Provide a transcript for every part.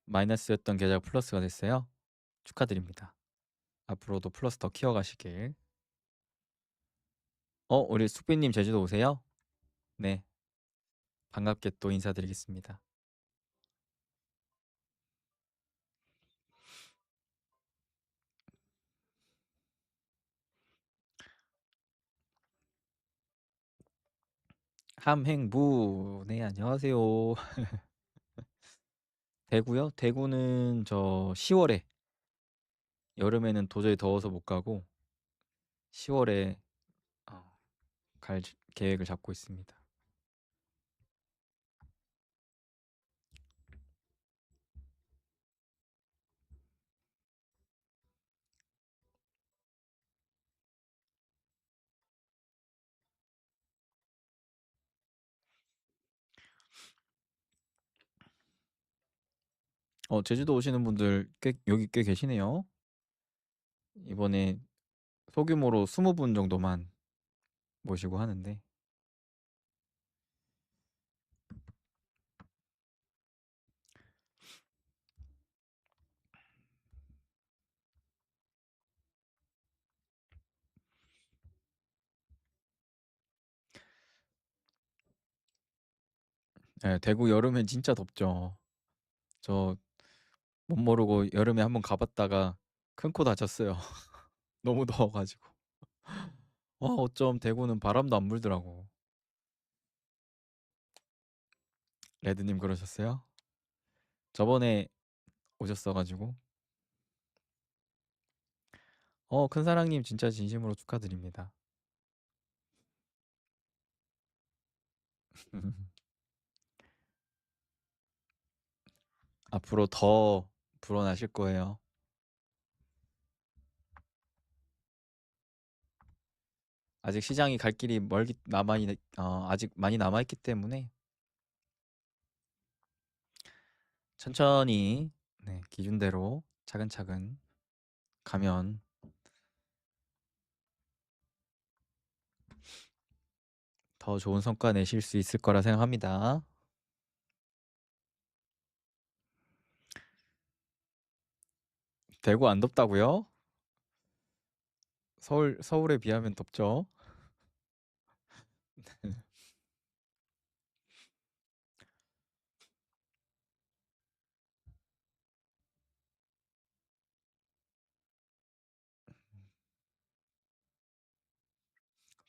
마이너스였던 계좌가 플러스가 됐어요. 축하드립니다. 앞으로도 플러스 더 키워가시길. 우리 숙비님 제주도 오세요? 네, 반갑게 또 인사드리겠습니다. 함행부. 네, 안녕하세요. 대구요? 대구는 저 10월에, 여름에는 도저히 더워서 못 가고 10월에 갈 계획을 잡고 있습니다. 제주도 오시는 분들 여기 꽤 계시네요. 이번에 소규모로 20분 정도만 모시고 하는데, 네, 대구 여름엔 진짜 덥죠. 저 못 모르고 여름에 한번 가봤다가 큰 코 다쳤어요. 너무 더워가지고. 어쩜 대구는 바람도 안 불더라고. 레드님 그러셨어요? 저번에 오셨어가지고. 큰사랑님 진짜 진심으로 축하드립니다. 앞으로 더 불어나실 거예요. 아직 시장이 갈 길이 아직 많이 남아있기 때문에 천천히, 네, 기준대로 차근차근 가면 더 좋은 성과 내실 수 있을 거라 생각합니다. 대구 안 덥다고요? 서울에 비하면 덥죠?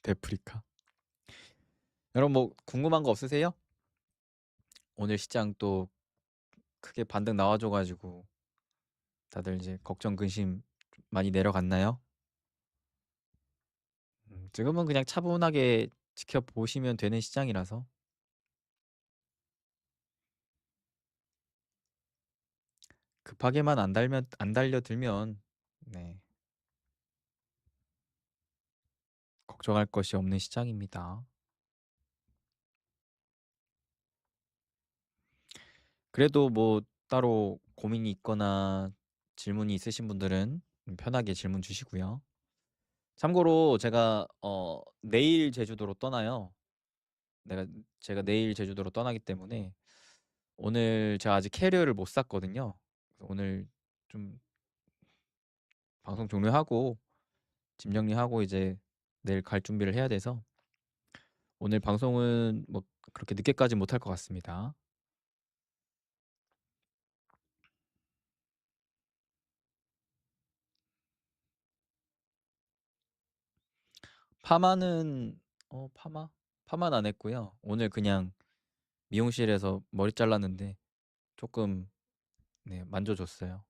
데프리카. 여러분 뭐 궁금한 거 없으세요? 오늘 시장 또 크게 반등 나와줘가지고 다들 이제 걱정 근심 많이 내려갔나요? 지금은 그냥 차분하게 지켜보시면 되는 시장이라서 급하게만 안 달려들면, 네, 걱정할 것이 없는 시장입니다. 그래도 뭐 따로 고민이 있거나 질문이 있으신 분들은 편하게 질문 주시고요. 참고로 제가 내일 제주도로 떠나요. 내가 제가 내일 제주도로 떠나기 때문에 오늘 제가 아직 캐리어를 못 샀거든요. 그래서 오늘 좀 방송 종료하고 짐 정리하고 이제 내일 갈 준비를 해야 돼서 오늘 방송은 뭐 그렇게 늦게까지 못할 것 같습니다. 파마는 파마는 안 했고요. 오늘 그냥 미용실에서 머리 잘랐는데 조금, 네, 만져줬어요.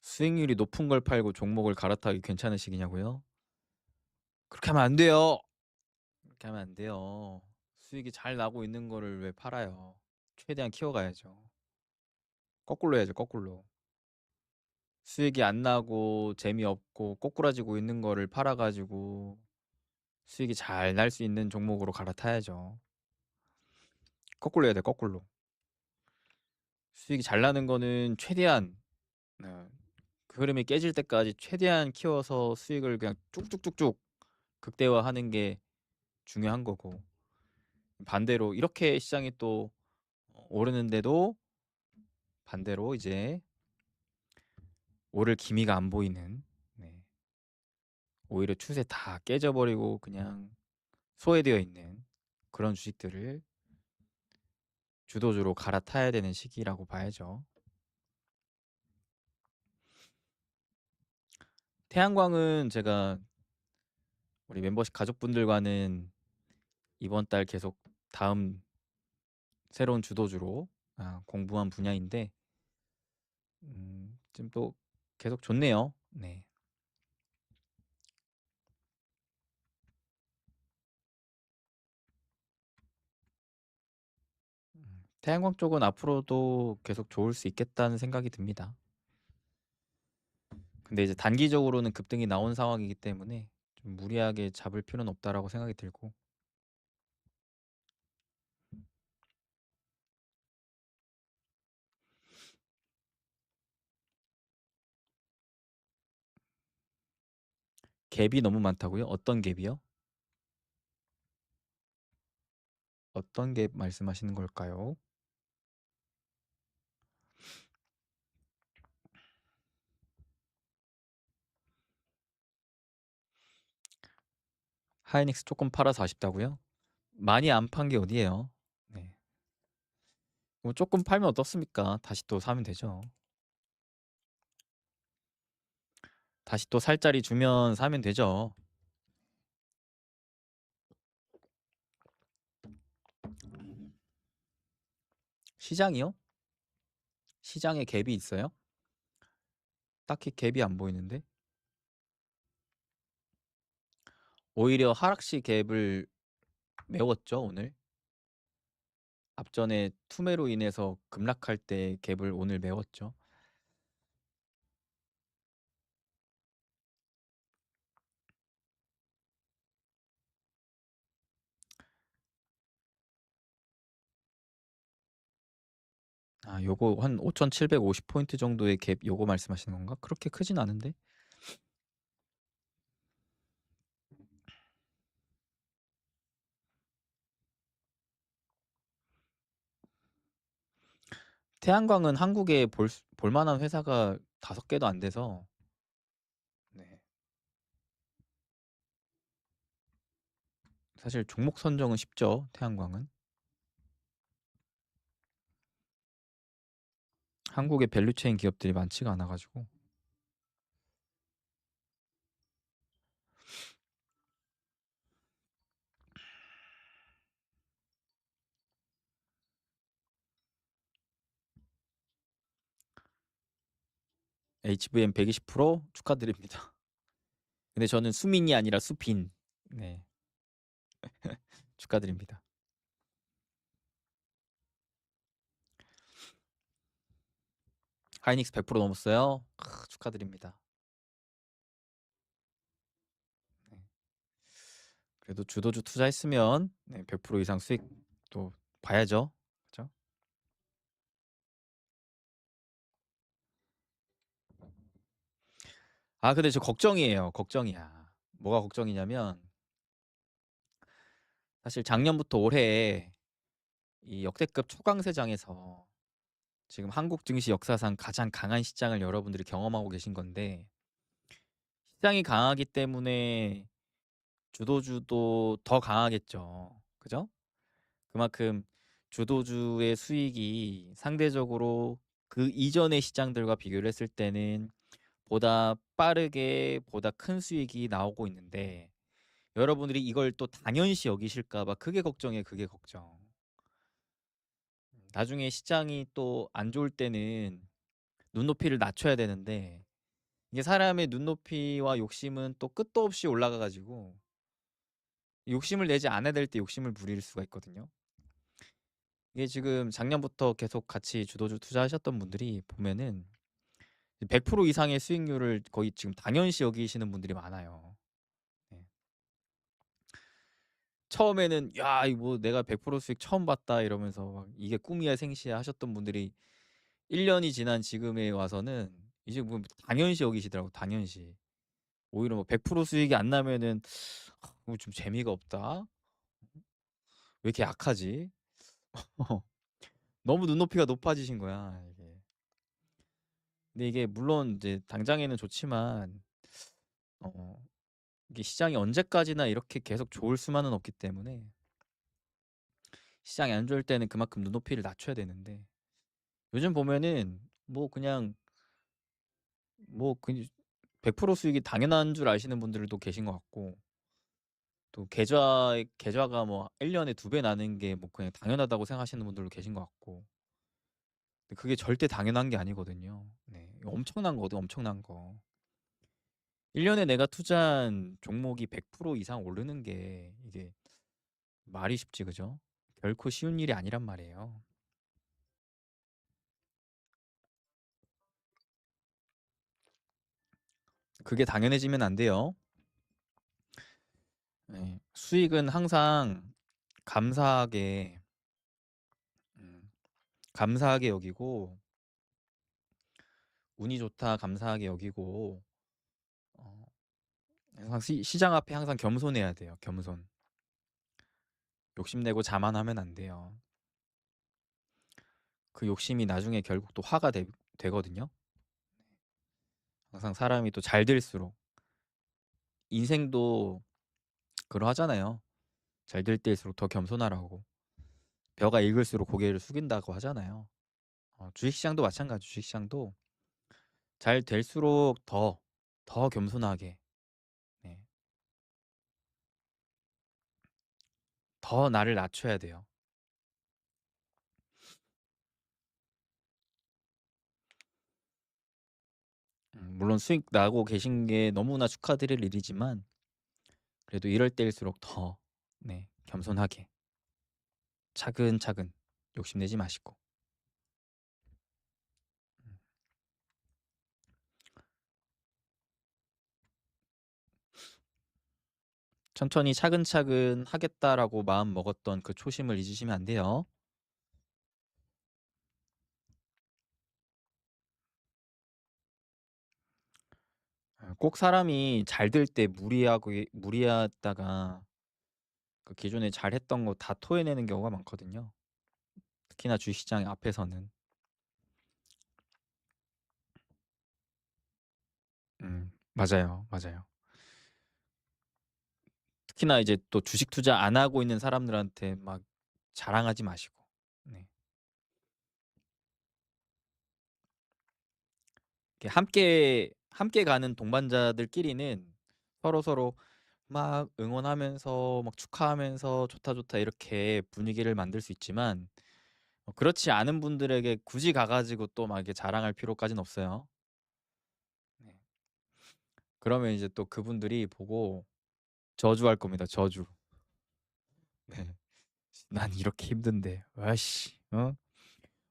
수익률이 높은 걸 팔고 종목을 갈아타기 괜찮으시겠냐고요? 그렇게 하면 안 돼요. 그렇게 하면 안 돼요. 수익이 잘 나고 있는 거를 왜 팔아요? 최대한 키워가야죠. 거꾸로 해야죠, 거꾸로. 수익이 안 나고 재미없고 꼬꾸라지고 있는 거를 팔아가지고 수익이 잘 날 수 있는 종목으로 갈아타야죠. 거꾸로 해야 돼, 거꾸로. 수익이 잘 나는 거는 최대한, 그 흐름이 깨질 때까지 최대한 키워서 수익을 그냥 쭉쭉쭉쭉 극대화하는 게 중요한 거고, 반대로 이렇게 시장이 또 오르는데도 반대로 이제 오를 기미가 안 보이는, 네, 오히려 추세 다 깨져버리고 그냥 소외되어 있는 그런 주식들을 주도주로 갈아타야 되는 시기라고 봐야죠. 태양광은 제가 우리 멤버십 가족분들과는 이번 달 계속 다음 새로운 주도주로 공부한 분야인데, 지금 또 계속 좋네요. 네. 태양광 쪽은 앞으로도 계속 좋을 수 있겠다는 생각이 듭니다. 근데 이제 단기적으로는 급등이 나온 상황이기 때문에 좀 무리하게 잡을 필요는 없다라고 생각이 들고, 갭이 너무 많다고요? 어떤 갭이요? 어떤 갭 말씀하시는 걸까요? 하이닉스 조금 팔아서 아쉽다고요? 많이 안 판 게 어디예요? 네. 뭐 조금 팔면 어떻습니까? 다시 또 사면 되죠. 다시 또 살 자리 주면 사면 되죠. 시장이요? 시장에 갭이 있어요? 딱히 갭이 안 보이는데? 오히려 하락시 갭을 메웠죠, 오늘. 앞전에 투매로 인해서 급락할 때 갭을 오늘 메웠죠. 요거 한 5,750포인트 정도의 갭 요거 말씀하시는 건가? 그렇게 크진 않은데? 태양광은 한국에 볼만한 회사가 5개도 안 돼서, 네. 사실 종목 선정은 쉽죠, 태양광은. 한국에 밸류체인 기업들이 많지가 않아가지고. HVM 120% 축하드립니다. 근데 저는 수민이 아니라 수빈. 네. 축하드립니다. 하이닉스 100% 넘었어요. 축하드립니다. 네. 그래도 주도주 투자했으면 100% 이상 수익 또 봐야죠. 그렇죠? 근데 저 걱정이에요. 걱정이야. 뭐가 걱정이냐면, 사실 작년부터 올해 이 역대급 초강세장에서 지금 한국 증시 역사상 가장 강한 시장을 여러분들이 경험하고 계신 건데, 시장이 강하기 때문에 주도주도 더 강하겠죠. 그죠? 그만큼 주도주의 수익이 상대적으로 그 이전의 시장들과 비교를 했을 때는 보다 빠르게 보다 큰 수익이 나오고 있는데, 여러분들이 이걸 또 당연시 여기실까 봐 그게 걱정이에요. 그게 걱정. 나중에 시장이 또 안 좋을 때는 눈높이를 낮춰야 되는데, 이게 사람의 눈높이와 욕심은 또 끝도 없이 올라가 가지고 욕심을 내지 않아야 될 때 욕심을 부릴 수가 있거든요. 이게 지금 작년부터 계속 같이 주도주 투자하셨던 분들이 보면은 100% 이상의 수익률을 거의 지금 당연시 여기시는 분들이 많아요. 네. 처음에는 야, 이거 뭐 내가 100% 수익 처음 봤다 이러면서 막 이게 꿈이야 생시야 하셨던 분들이 1년이 지난 지금에 와서는 이제 뭐 당연시 여기시더라고, 당연시. 오히려 뭐 100% 수익이 안 나면은 좀 재미가 없다. 왜 이렇게 약하지? 너무 눈높이가 높아지신 거야, 이게. 근데 이게 물론 이제 당장에는 좋지만 어, 이게 시장이 언제까지나 이렇게 계속 좋을 수만은 없기 때문에 시장이 안 좋을 때는 그만큼 눈높이를 낮춰야 되는데 요즘 보면은 뭐 그냥 뭐 100% 수익이 당연한 줄 아시는 분들도 계신 것 같고 또 계좌가 뭐 1년에 2배 나는 게 뭐 그냥 당연하다고 생각하시는 분들도 계신 것 같고 근데 그게 절대 당연한 게 아니거든요. 네, 엄청난 거거든, 엄청난 거. 1년에 내가 투자한 종목이 100% 이상 오르는 게 이게 말이 쉽지, 그죠? 결코 쉬운 일이 아니란 말이에요. 그게 당연해지면 안 돼요. 네, 수익은 항상 감사하게, 음, 감사하게 여기고, 운이 좋다 감사하게 여기고, 어, 항상 시장 앞에 항상 겸손해야 돼요. 겸손. 욕심내고 자만하면 안 돼요. 그 욕심이 나중에 결국 또 화가 되거든요. 항상 사람이 또 잘 될수록 인생도 그러하잖아요. 잘 될 때일수록 더 겸손하라고. 벼가 익을수록 고개를 숙인다고 하잖아요. 주식시장도 마찬가지. 주식시장도 잘 될수록 더 겸손하게, 네, 더 나를 낮춰야 돼요. 물론 수익 나고 계신 게 너무나 축하드릴 일이지만 그래도 이럴 때일수록 더, 네, 겸손하게 차근차근 욕심내지 마시고 음, 천천히 차근차근 하겠다라고 마음 먹었던 그 초심을 잊으시면 안 돼요. 꼭 사람이 잘 될 때 무리하다가 그 기존에 잘했던 거 다 토해내는 경우가 많거든요. 특히나 주식시장 앞에서는. 맞아요, 맞아요. 특히나 이제 또 주식 투자 안 하고 있는 사람들한테 막 자랑하지 마시고. 네. 이렇게 함께 가는 동반자들끼리는 서로 막 응원하면서 막 축하하면서 좋다 좋다 이렇게 분위기를 만들 수 있지만 그렇지 않은 분들에게 굳이 가가지고 또 막 이렇게 자랑할 필요까지는 없어요. 네. 그러면 이제 또 그분들이 보고 저주할 겁니다. 저주. 네. 난 이렇게 힘든데, 와씨,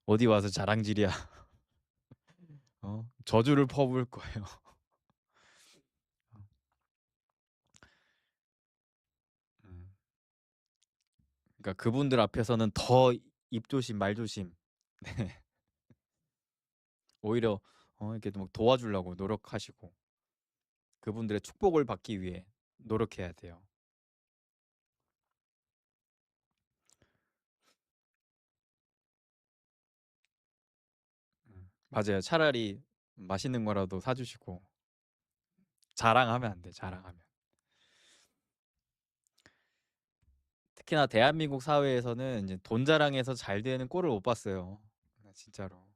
어디 와서 자랑질이야. 저주를 퍼부을 거예요. 음. 그러니까 그분들 앞에서는 더 입조심, 말조심. 네. 오히려 이렇게 막 도와주려고 노력하시고 그분들의 축복을 받기 위해 노력해야 돼요. 맞아요. 차라리 맛있는 거라도 사주시고 자랑하면 안 돼. 자랑하면. 특히나 대한민국 사회에서는 이제 돈 자랑해서 잘 되는 꼴을 못 봤어요. 진짜로.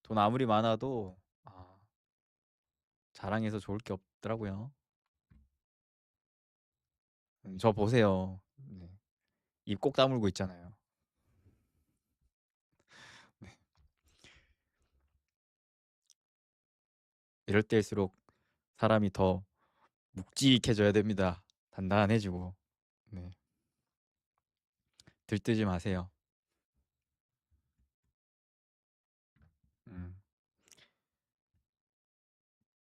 돈 아무리 많아도 자랑해서 좋을 게 없더라고요. 저 보세요. 네. 입 꼭 다물고 있잖아요. 네. 이럴 때일수록 사람이 더 묵직해져야 됩니다. 단단해지고. 네. 들뜨지 마세요. 음.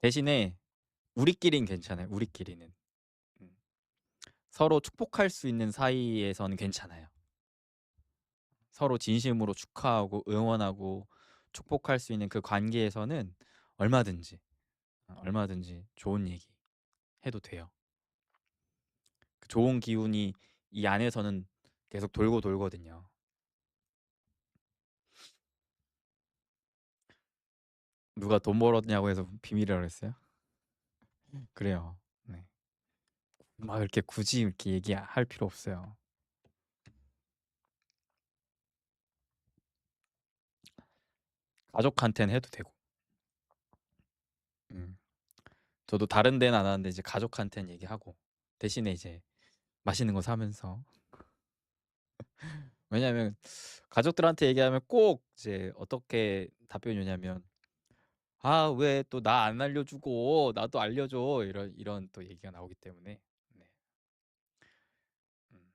대신에 우리끼리는 괜찮아요. 우리끼리는. 음. 서로 축복할 수 있는 사이에서는 괜찮아요. 서로 진심으로 축하하고 응원하고 축복할 수 있는 그 관계에서는 얼마든지. 얼마든지 좋은 얘기 해도 돼요. 그 좋은 기운이 이 안에서는 계속 돌고 돌거든요. 누가 돈 벌었냐고 해서 비밀이라고 했어요? 그래요. 네. 막 이렇게 굳이 이렇게 얘기할 필요 없어요. 가족한테는 해도 되고. 음. 저도 다른 데는 안 하는데 이제 가족한테는 얘기하고 대신에 이제 맛있는 거 사면서 왜냐하면 가족들한테 얘기하면 꼭 이제 어떻게 답변이 오냐면 아, 왜 또 나 안 알려주고 나도 알려줘 이런 또 얘기가 나오기 때문에 네. 음.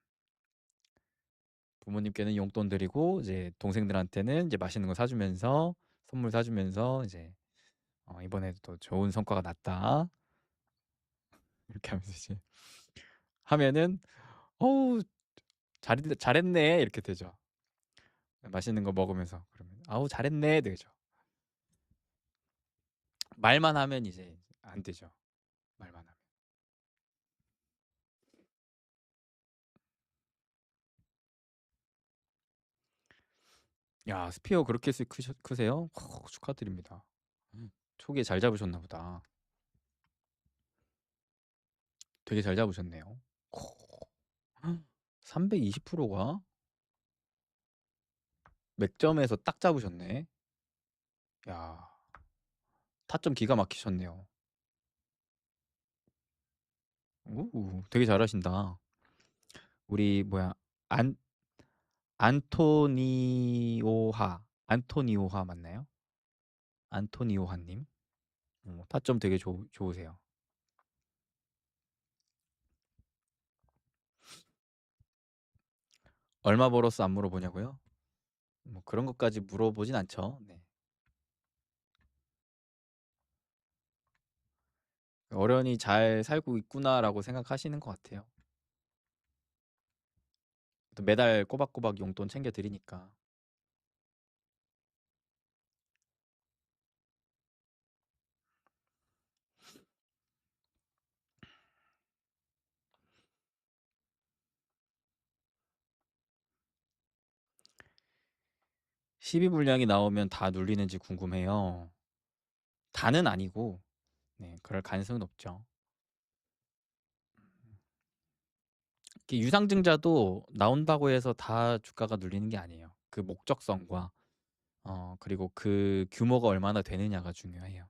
부모님께는 용돈 드리고 이제 동생들한테는 이제 맛있는 거 사주면서 선물 사주면서 이제 이번에도 또 좋은 성과가 났다 이렇게 하면서 이제 하면은 어우 잘했네 이렇게 되죠. 맛있는 거 먹으면서 그러면 아우 잘했네 되죠. 말만 하면 이제 안 되죠. 말만 하면. 야, 스피어 그렇게 크세요? 축하드립니다. 초기에 잘 잡으셨나 보다. 되게 잘 잡으셨네요. 320%가 맥점에서 딱 잡으셨네. 야, 타점 기가 막히셨네요. 오, 되게 잘하신다. 우리 뭐야 안 안토니오하 맞나요? 안토니오하님. 타점 되게 좋으세요. 얼마 벌었어 안 물어보냐고요? 뭐 그런 것까지 물어보진 않죠. 네. 어련히 잘 살고 있구나라고 생각하시는 것 같아요. 또 매달 꼬박꼬박 용돈 챙겨 드리니까. 12분량이 나오면 다 눌리는지 궁금해요. 다는 아니고, 네, 그럴 가능성은 높죠. 이게 유상증자도 나온다고 해서 다 주가가 눌리는 게 아니에요. 그 목적성과 그리고 그 규모가 얼마나 되느냐가 중요해요.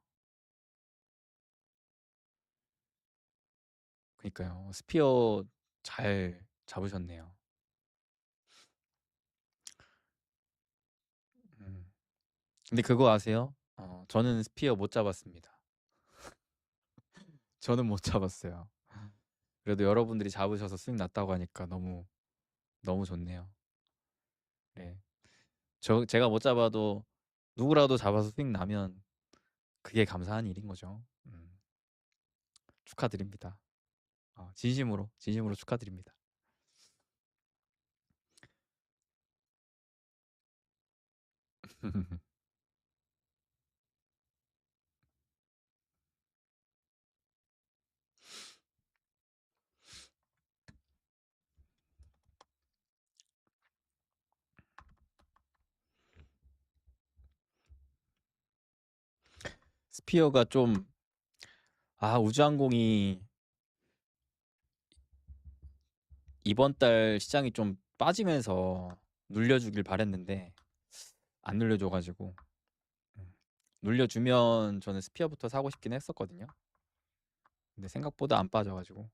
그러니까요. 스피어 잘 잡으셨네요. 음. 근데 그거 아세요? 저는 스피어 못 잡았습니다. 저는 못 잡았어요. 그래도 여러분들이 잡으셔서 수익 났다고 하니까 너무 너무 좋네요. 네. 제가 못 잡아도 누구라도 잡아서 수익 나면 그게 감사한 일인 거죠. 축하드립니다. 진심으로 축하드립니다. 스피어가 좀 우주항공이 이번 달 시장이 좀 빠지면서 눌려주길 바랬는데 안 눌려줘가지고 눌려주면 저는 스피어부터 사고 싶긴 했었거든요. 근데 생각보다 안 빠져가지고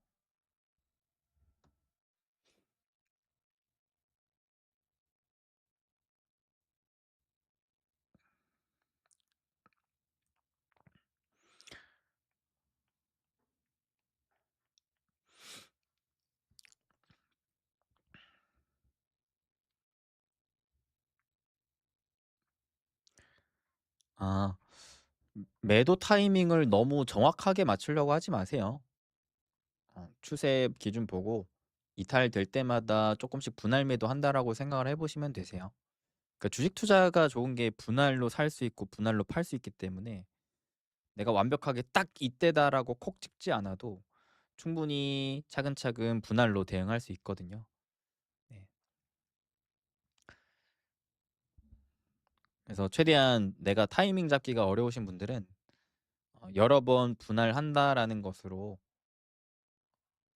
아 매도 타이밍을 너무 정확하게 맞추려고 하지 마세요. 추세 기준 보고 이탈될 때마다 조금씩 분할 매도한다라고 생각을 해보시면 되세요. 그러니까 주식 투자가 좋은 게 분할로 살 수 있고 분할로 팔 수 있기 때문에 내가 완벽하게 딱 이때다라고 콕 찍지 않아도 충분히 차근차근 분할로 대응할 수 있거든요. 네. 그래서 최대한 내가 타이밍 잡기가 어려우신 분들은 여러 번 분할한다라는 것으로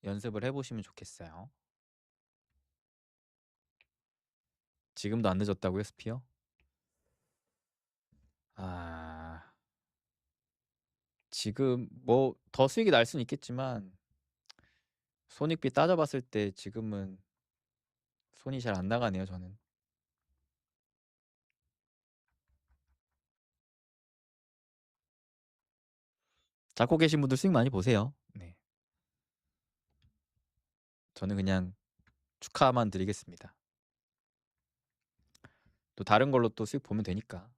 연습을 해보시면 좋겠어요. 지금도 안 늦었다고요, 스피어? 아, 지금 뭐 더 수익이 날 수는 있겠지만 손익비 따져봤을 때 지금은 손이 잘 안 나가네요, 저는. 잡고 계신 분들 수익 많이 보세요. 네. 저는 그냥 축하만 드리겠습니다. 또 다른 걸로 또 수익 보면 되니까.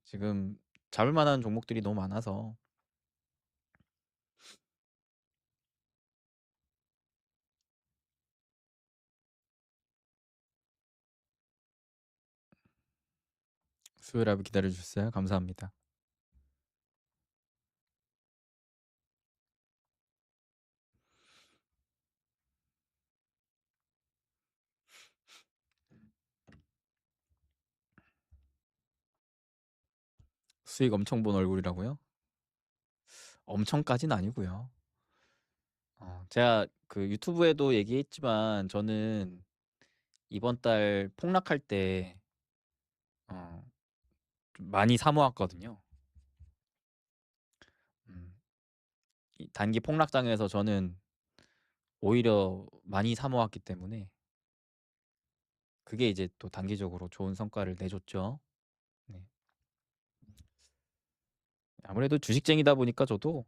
지금 잡을 만한 종목들이 너무 많아서. 수요일 하루 기다려주셨어요. 감사합니다. 수익 엄청 본 얼굴이라고요? 엄청까지는 아니고요. 제가 그 유튜브에도 얘기했지만 저는 이번 달 폭락할 때 좀 많이 사 모았거든요. 음, 이 단기 폭락장에서 저는 오히려 많이 사 모았기 때문에 그게 이제 또 단기적으로 좋은 성과를 내줬죠. 네. 아무래도 주식쟁이다 보니까 저도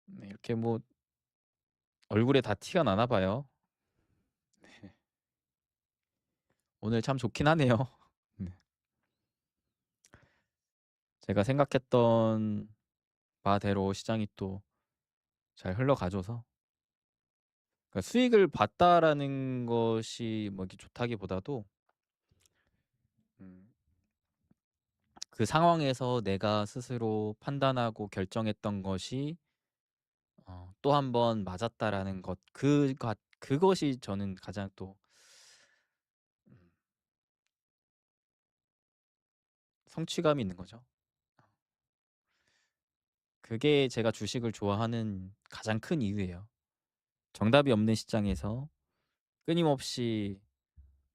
네, 이렇게 뭐 얼굴에 다 티가 나나 봐요. 네. 오늘 참 좋긴 하네요. 네. 제가 생각했던 바대로 시장이 또 잘 흘러가줘서 그러니까 수익을 봤다라는 것이 뭐 이렇게 좋다기보다도 음, 그 상황에서 내가 스스로 판단하고 결정했던 것이 또 한 번 맞았다라는 것, 그것이 저는 가장 또 음, 성취감이 있는 거죠. 그게 제가 주식을 좋아하는 가장 큰 이유예요. 정답이 없는 시장에서 끊임없이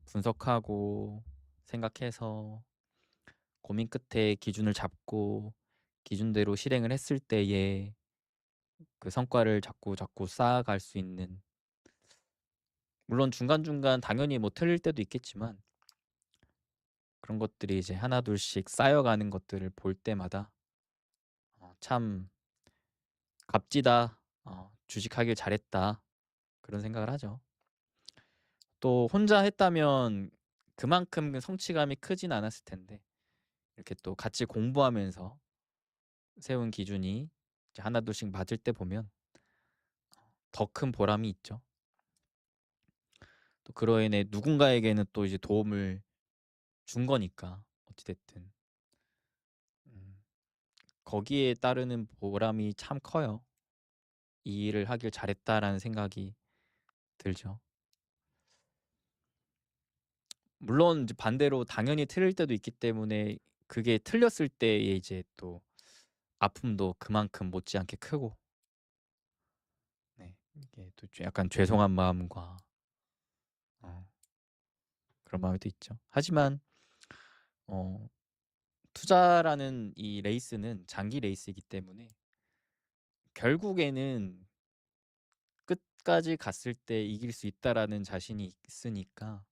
분석하고 생각해서 고민 끝에 기준을 잡고 기준대로 실행을 했을 때에 그 성과를 자꾸 자꾸 쌓아갈 수 있는, 물론 중간중간 당연히 뭐 틀릴 때도 있겠지만 그런 것들이 이제 하나둘씩 쌓여가는 것들을 볼 때마다 참 값지다, 주식하길 잘했다, 그런 생각을 하죠. 또 혼자 했다면 그만큼 그 성취감이 크진 않았을 텐데 이렇게 또 같이 공부하면서 세운 기준이 이제 하나둘씩 맞을 때 보면 더 큰 보람이 있죠. 또 그로 인해 누군가에게는 또 이제 도움을 준 거니까 어찌됐든 거기에 따르는 보람이 참 커요. 이 일을 하길 잘했다라는 생각이 들죠. 물론 이제 반대로 당연히 틀릴 때도 있기 때문에 그게 틀렸을 때에 이제 또 아픔도 그만큼 못지않게 크고, 네, 이게 또 약간 죄송한 마음과 어, 그런 마음이 또 있죠. 하지만 어, 투자라는 이 레이스는 장기 레이스이기 때문에 결국에는 끝까지 갔을 때 이길 수 있다라는 자신이 있으니까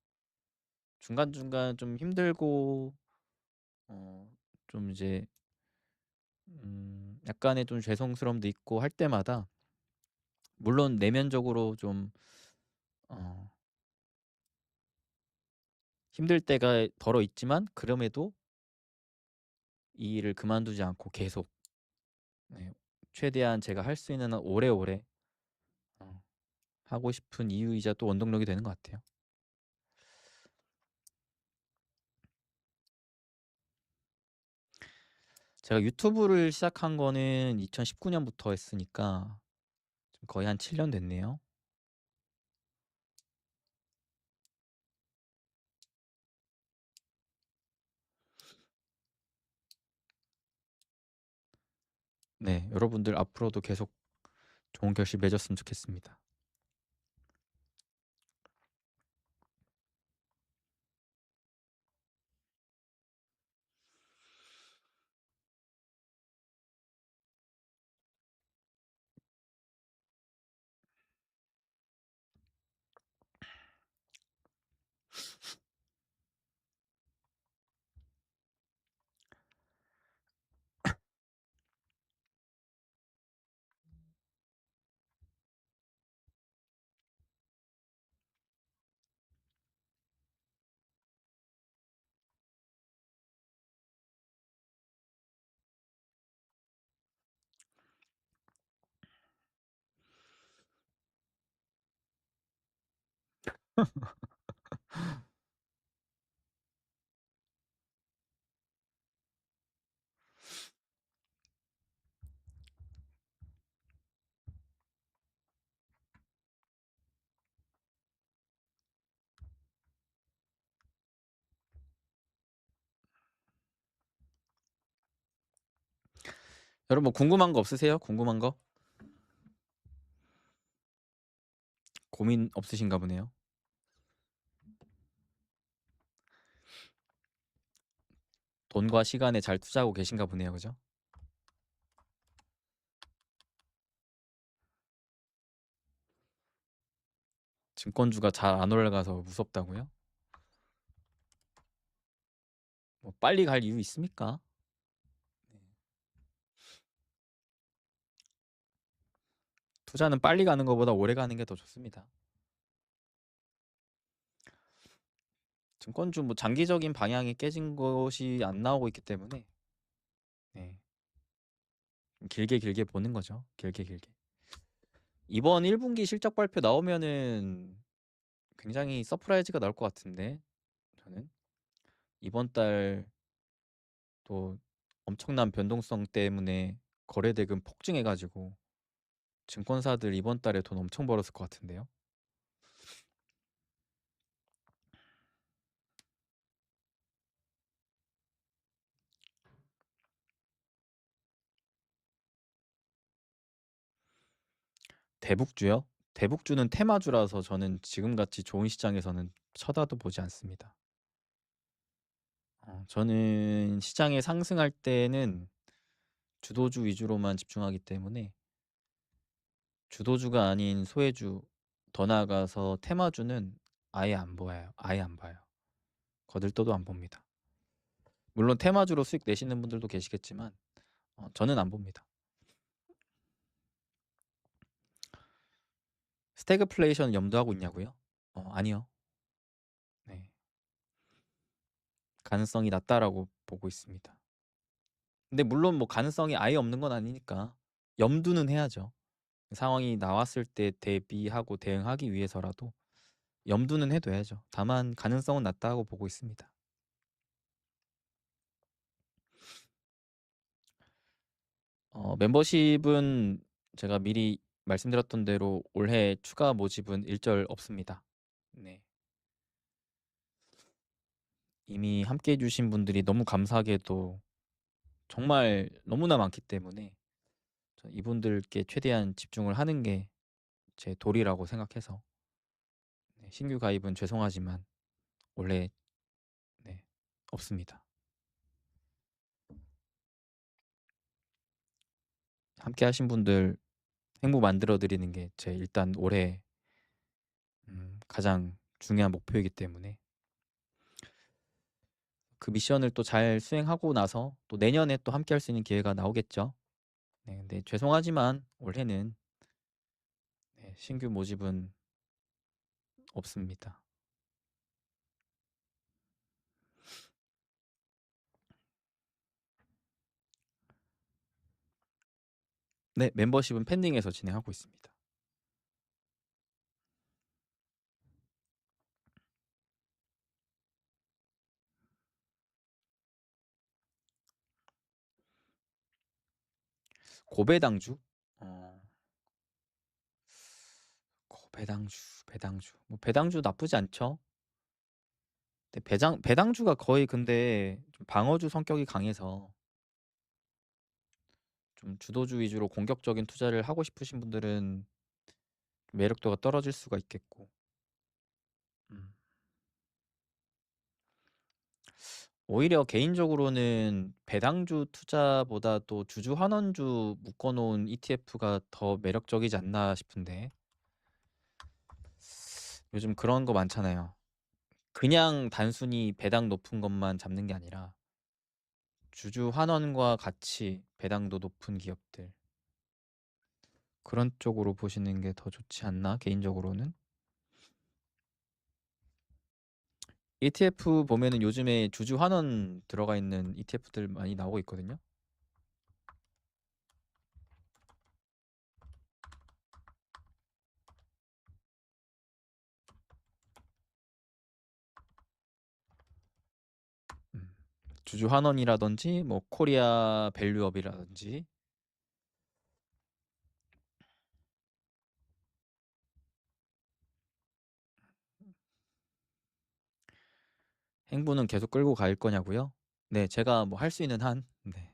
중간중간 좀 힘들고 좀 이제 약간의 좀 죄송스러움도 있고 할 때마다 물론 내면적으로 좀 어, 힘들 때가 덜어 있지만 그럼에도 이 일을 그만두지 않고 계속, 네, 최대한 제가 할 수 있는 한 오래오래 하고 싶은 이유이자 또 원동력이 되는 것 같아요. 제가 유튜브를 시작한 거는 2019년부터 했으니까 지금 거의 한 7년 됐네요. 네, 여러분들 앞으로도 계속 좋은 결실 맺었으면 좋겠습니다. 여러분 뭐 궁금한 거 없으세요? 궁금한 거? 고민 없으신가 보네요. 돈과 시간에 잘 투자하고 계신가 보네요. 그죠? 증권주가 잘 안 올라가서 무섭다고요? 뭐 빨리 갈 이유 있습니까? 투자는 빨리 가는 것보다 오래 가는 게 더 좋습니다. 증권주 뭐 장기적인 방향이 깨진 것이 안 나오고 있기 때문에 네. 길게 길게 보는 거죠. 길게 길게. 이번 1분기 실적 발표 나오면은 굉장히 서프라이즈가 나올 것 같은데 저는 이번 달 또 엄청난 변동성 때문에 거래대금 폭증해가지고 증권사들 이번 달에 돈 엄청 벌었을 것 같은데요. 대북주요? 대북주는 테마주라서 저는 지금같이 좋은 시장에서는 쳐다도 보지 않습니다. 저는 시장이 상승할 때는 주도주 위주로만 집중하기 때문에 주도주가 아닌 소외주, 더 나아가서 테마주는 아예 안 보여요. 아예 안 봐요. 거들떠도 안 봅니다. 물론 테마주로 수익 내시는 분들도 계시겠지만 저는 안 봅니다. 스태그플레이션 염두하고 있냐고요? 아니요. 네. 가능성이 낮다라고 보고 있습니다. 근데 물론 뭐 가능성이 아예 없는 건 아니니까 염두는 해야죠. 상황이 나왔을 때 대비하고 대응하기 위해서라도 염두는 해둬야죠. 다만 가능성은 낮다고 보고 있습니다. 멤버십은 제가 미리 말씀드렸던 대로 올해 추가 모집은 일절 없습니다. 네. 이미 함께 해주신 분들이 너무 감사하게도 정말 너무나 많기 때문에 이분들께 최대한 집중을 하는 게 제 도리라고 생각해서 네, 신규 가입은 죄송하지만 원래 네, 없습니다. 함께 하신 분들 행복 만들어 드리는 게 제 일단 올해 가장 중요한 목표이기 때문에 그 미션을 또 잘 수행하고 나서 또 내년에 또 함께 할 수 있는 기회가 나오겠죠. 네, 근데 죄송하지만 올해는 네, 신규 모집은 없습니다. 네, 멤버십은 펜딩해서 진행하고 있습니다. 고배당주? 어, 배당주. 뭐 배당주 나쁘지 않죠. 근데 배당주가 거의 근데 좀 방어주 성격이 강해서 좀 주도주 위주로 공격적인 투자를 하고 싶으신 분들은 매력도가 떨어질 수가 있겠고. 음. 오히려 개인적으로는 배당주 투자보다도 주주 환원주 묶어놓은 ETF가 더 매력적이지 않나 싶은데 요즘 그런 거 많잖아요. 그냥 단순히 배당 높은 것만 잡는 게 아니라 주주 환원과 같이 배당도 높은 기업들 그런 쪽으로 보시는 게 더 좋지 않나 개인적으로는. ETF 보면은 요즘에 주주 환원 들어가 있는 ETF들 많이 나오고 있거든요. 음. 주주 환원이라든지 뭐 코리아 밸류업이라든지 행보는 계속 끌고 갈 거냐고요? 네, 제가 뭐 할 수 있는 한, 네,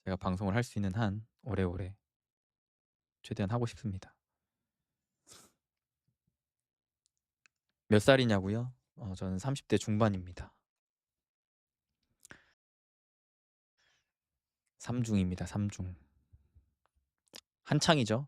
제가 방송을 할 수 있는 한 오래오래 최대한 하고 싶습니다. 몇 살이냐고요? 저는 30대 중반입니다. 삼중입니다. 삼중. 한창이죠.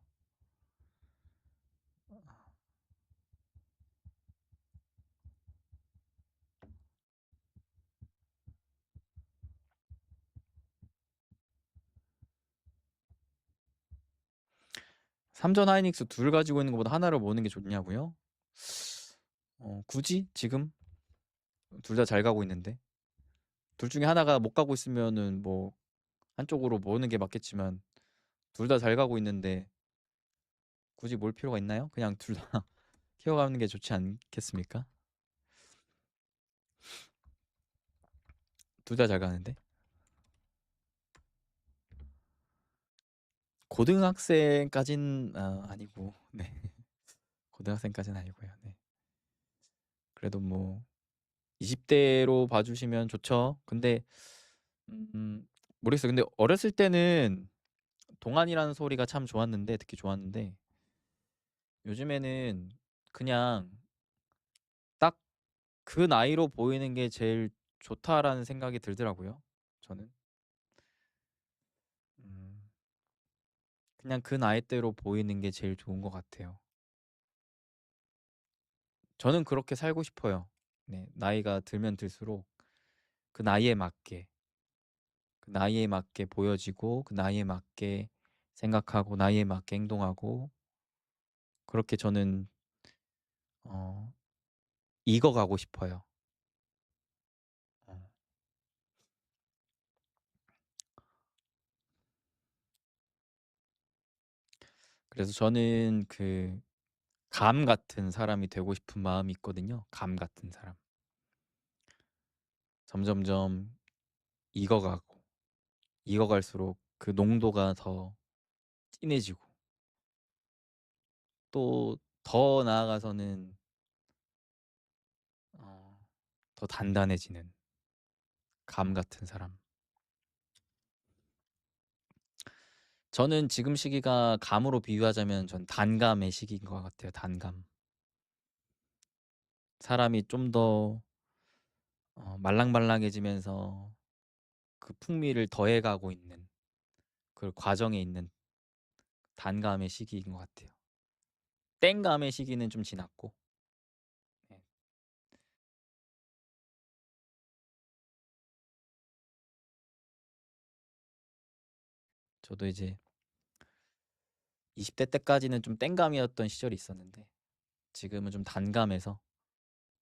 삼전 하이닉스 둘 가지고 있는 것보다 하나를 모으는 게 좋냐고요? 굳이 지금 둘 다 잘 가고 있는데 둘 중에 하나가 못 가고 있으면은 뭐 한쪽으로 모으는 게 맞겠지만 둘 다 잘 가고 있는데 굳이 몰 필요가 있나요? 그냥 둘 다 키워가는 게 좋지 않겠습니까? 둘 다 잘 가는데 고등학생까진 아니고 네 고등학생까지는 아니고요. 네 그래도 뭐 20대로 봐주시면 좋죠. 근데 모르겠어요. 근데 어렸을 때는 동안이라는 소리가 참 좋았는데 듣기 좋았는데 요즘에는 그냥 딱 그 나이로 보이는 게 제일 좋다라는 생각이 들더라고요. 저는 음, 그냥 그 나이대로 보이는 게 제일 좋은 것 같아요. 저는 그렇게 살고 싶어요. 네, 나이가 들면 들수록 그 나이에 맞게 그 나이에 맞게 보여지고 그 나이에 맞게 생각하고 나이에 맞게 행동하고 그렇게 저는 어, 익어가고 싶어요. 어. 그래서 저는 그 감 같은 사람이 되고 싶은 마음이 있거든요. 감 같은 사람. 점점점 익어가고 익어갈수록 그 농도가 더 진해지고 또 더 나아가서는 더 단단해지는 감 같은 사람. 저는 지금 시기가 감으로 비유하자면 전 단감의 시기인 것 같아요. 단감. 사람이 좀 더 말랑말랑해지면서 그 풍미를 더해가고 있는 그 과정에 있는 단감의 시기인 것 같아요. 땡감의 시기는 좀 지났고 네. 저도 이제 20대 때까지는 좀 땡감이었던 시절이 있었는데 지금은 좀 단감해서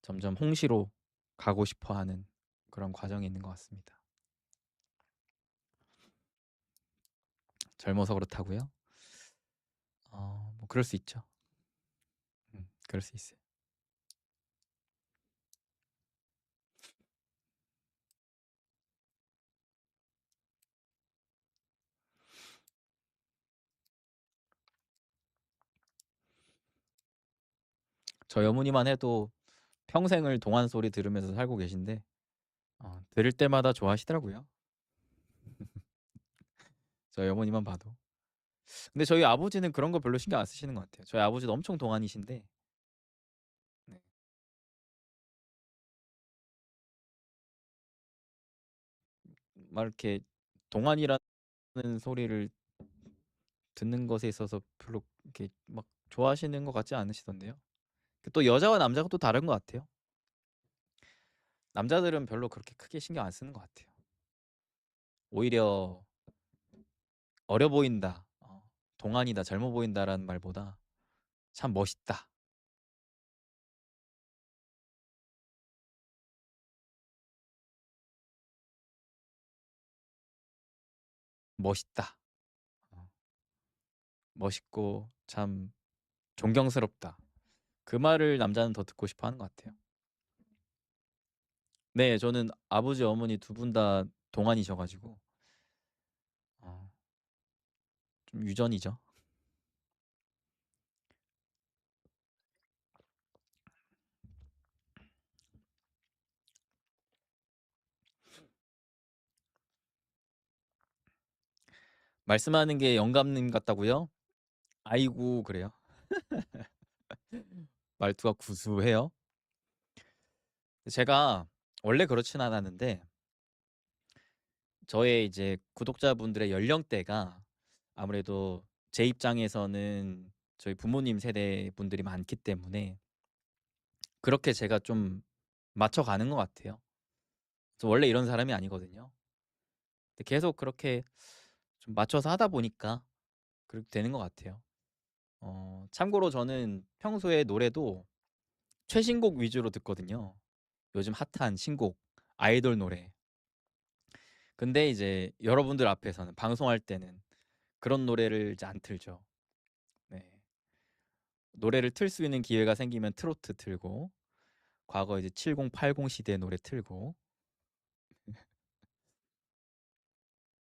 점점 홍시로 가고 싶어하는 그런 과정이 있는 것 같습니다. 젊어서 그렇다고요? 뭐 그럴 수 있죠. 그럴 수 있어요. 저희 어머니만 해도 평생을 동안 소리 들으면서 살고 계신데 들을 때마다 좋아하시더라고요. 저희 어머니만 봐도. 근데 저희 아버지는 그런 거 별로 신경 안 쓰시는 것 같아요. 저희 아버지도 엄청 동안이신데 네. 막 이렇게 동안이라는 소리를 듣는 것에 있어서 별로 이렇게 막 좋아하시는 것 같지 않으시던데요. 또 여자와 남자가 또 다른 것 같아요. 남자들은 별로 그렇게 크게 신경 안 쓰는 것 같아요. 오히려 어려 보인다, 동안이다, 젊어 보인다라는 말보다 참 멋있다, 멋있다, 어, 멋있고 참 존경스럽다. 그 말을 남자는 더 듣고 싶어 하는 것 같아요. 네, 저는 아버지, 어머니 두 분 다 동안이셔가지고 어, 좀 유전이죠. 말씀하는 게 영감님 같다고요? 아이고 그래요. 말투가 구수해요. 제가 원래 그렇진 않았는데 저의 이제 구독자분들의 연령대가 아무래도 제 입장에서는 저희 부모님 세대 분들이 많기 때문에 그렇게 제가 좀 맞춰가는 것 같아요. 저 원래 이런 사람이 아니거든요. 근데 계속 그렇게 좀 맞춰서 하다 보니까 그렇게 되는 것 같아요. 참고로 저는 평소에 노래도 최신곡 위주로 듣거든요. 요즘 핫한 신곡, 아이돌 노래. 근데 이제 여러분들 앞에서는 방송할 때는 그런 노래를 이제 안 틀죠. 네. 노래를 틀 수 있는 기회가 생기면 트로트 틀고 과거 이제 70, 80 시대 노래 틀고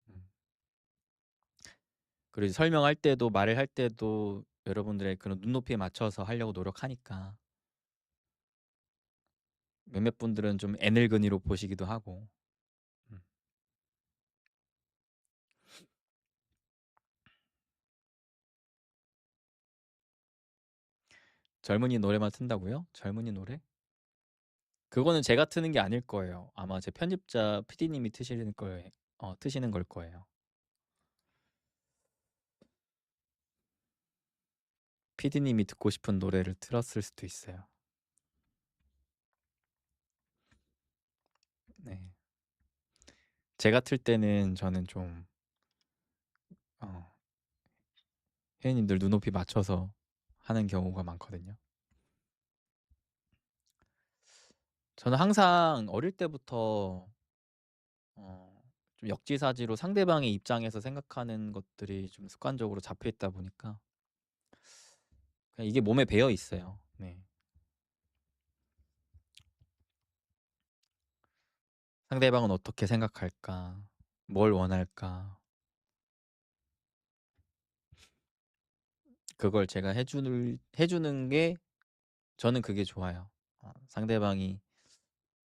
음. 그리고 설명할 때도 말을 할 때도 여러분들의 그런 눈높이에 맞춰서 하려고 노력하니까 몇몇 분들은 좀 애늙은이로 보시기도 하고 음. 젊은이 노래만 튼다고요? 젊은이 노래? 그거는 제가 트는 게 아닐 거예요. 아마 제 편집자 PD님이 트시는 걸 거예요. PD님이 듣고 싶은 노래를 틀었을 수도 있어요. 네. 제가 틀 때는 저는 좀 어, 혜인님들 눈높이 맞춰서 하는 경우가 많거든요. 저는 항상 어릴 때부터 좀 역지사지로 상대방의 입장에서 생각하는 것들이 좀 습관적으로 잡혀 있다 보니까 그냥 이게 몸에 배어 있어요. 네. 상대방은 어떻게 생각할까? 뭘 원할까? 그걸 제가 해주는 게 저는 그게 좋아요. 상대방이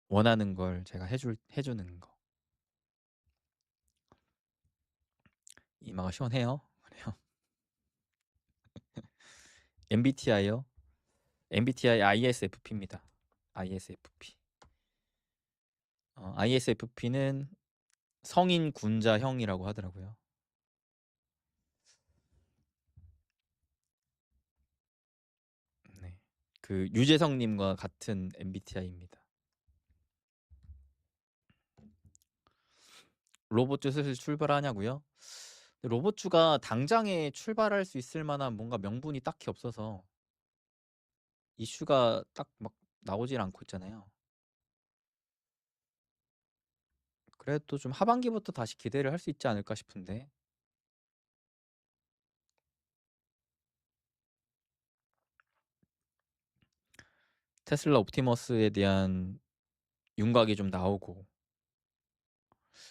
원하는 걸 제가 해주는 거. 이마가 시원해요. 그래요. MBTI요? MBTI ISFP입니다. ISFP. ISFP는 성인 군자형이라고 하더라고요. 네. 그 유재석님과 같은 MBTI입니다. 로봇주 슬슬 출발하냐고요? 로봇주가 당장에 출발할 수 있을 만한 뭔가 명분이 딱히 없어서 이슈가 딱 막 나오질 않고 있잖아요. 그래도 좀 하반기부터 다시 기대를 할 수 있지 않을까 싶은데 테슬라 옵티머스에 대한 윤곽이 좀 나오고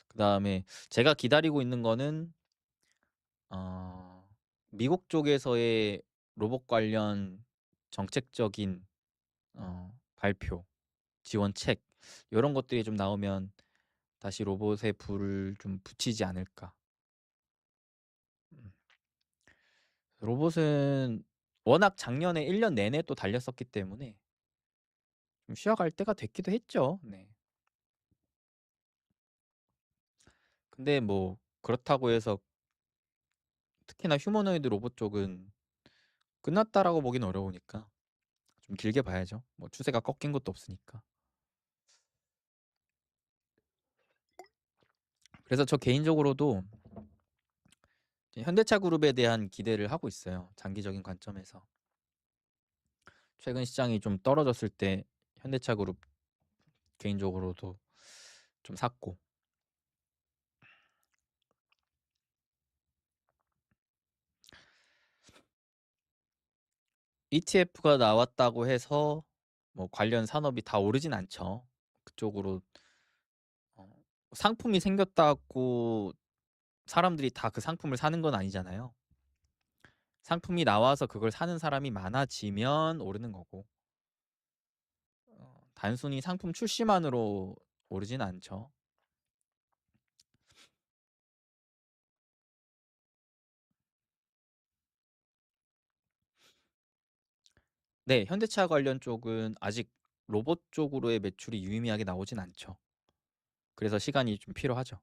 그다음에 제가 기다리고 있는 거는 어, 미국 쪽에서의 로봇 관련 정책적인 발표, 지원책 요런 것들이 좀 나오면 다시 로봇에 불을 좀 붙이지 않을까. 음. 로봇은 워낙 작년에 1년 내내 또 달렸었기 때문에 좀 쉬어갈 때가 됐기도 했죠. 네. 근데 뭐 그렇다고 해서 특히나 휴머노이드 로봇 쪽은 끝났다라고 보긴 어려우니까 좀 길게 봐야죠. 뭐 추세가 꺾인 것도 없으니까. 그래서 저 개인적으로도 이제 현대차 그룹에 대한 기대를 하고 있어요, 장기적인 관점에서. 최근 시장이 좀 떨어졌을 때 현대차 그룹 개인적으로도 좀 샀고. ETF가 나왔다고 해서 뭐 관련 산업이 다 오르진 않죠. 그쪽으로 어 상품이 생겼다고 사람들이 다 그 상품을 사는 건 아니잖아요. 상품이 나와서 그걸 사는 사람이 많아지면 오르는 거고 단순히 상품 출시만으로 오르진 않죠. 네. 현대차 관련 쪽은 아직 로봇 쪽으로의 매출이 유의미하게 나오진 않죠. 그래서 시간이 좀 필요하죠.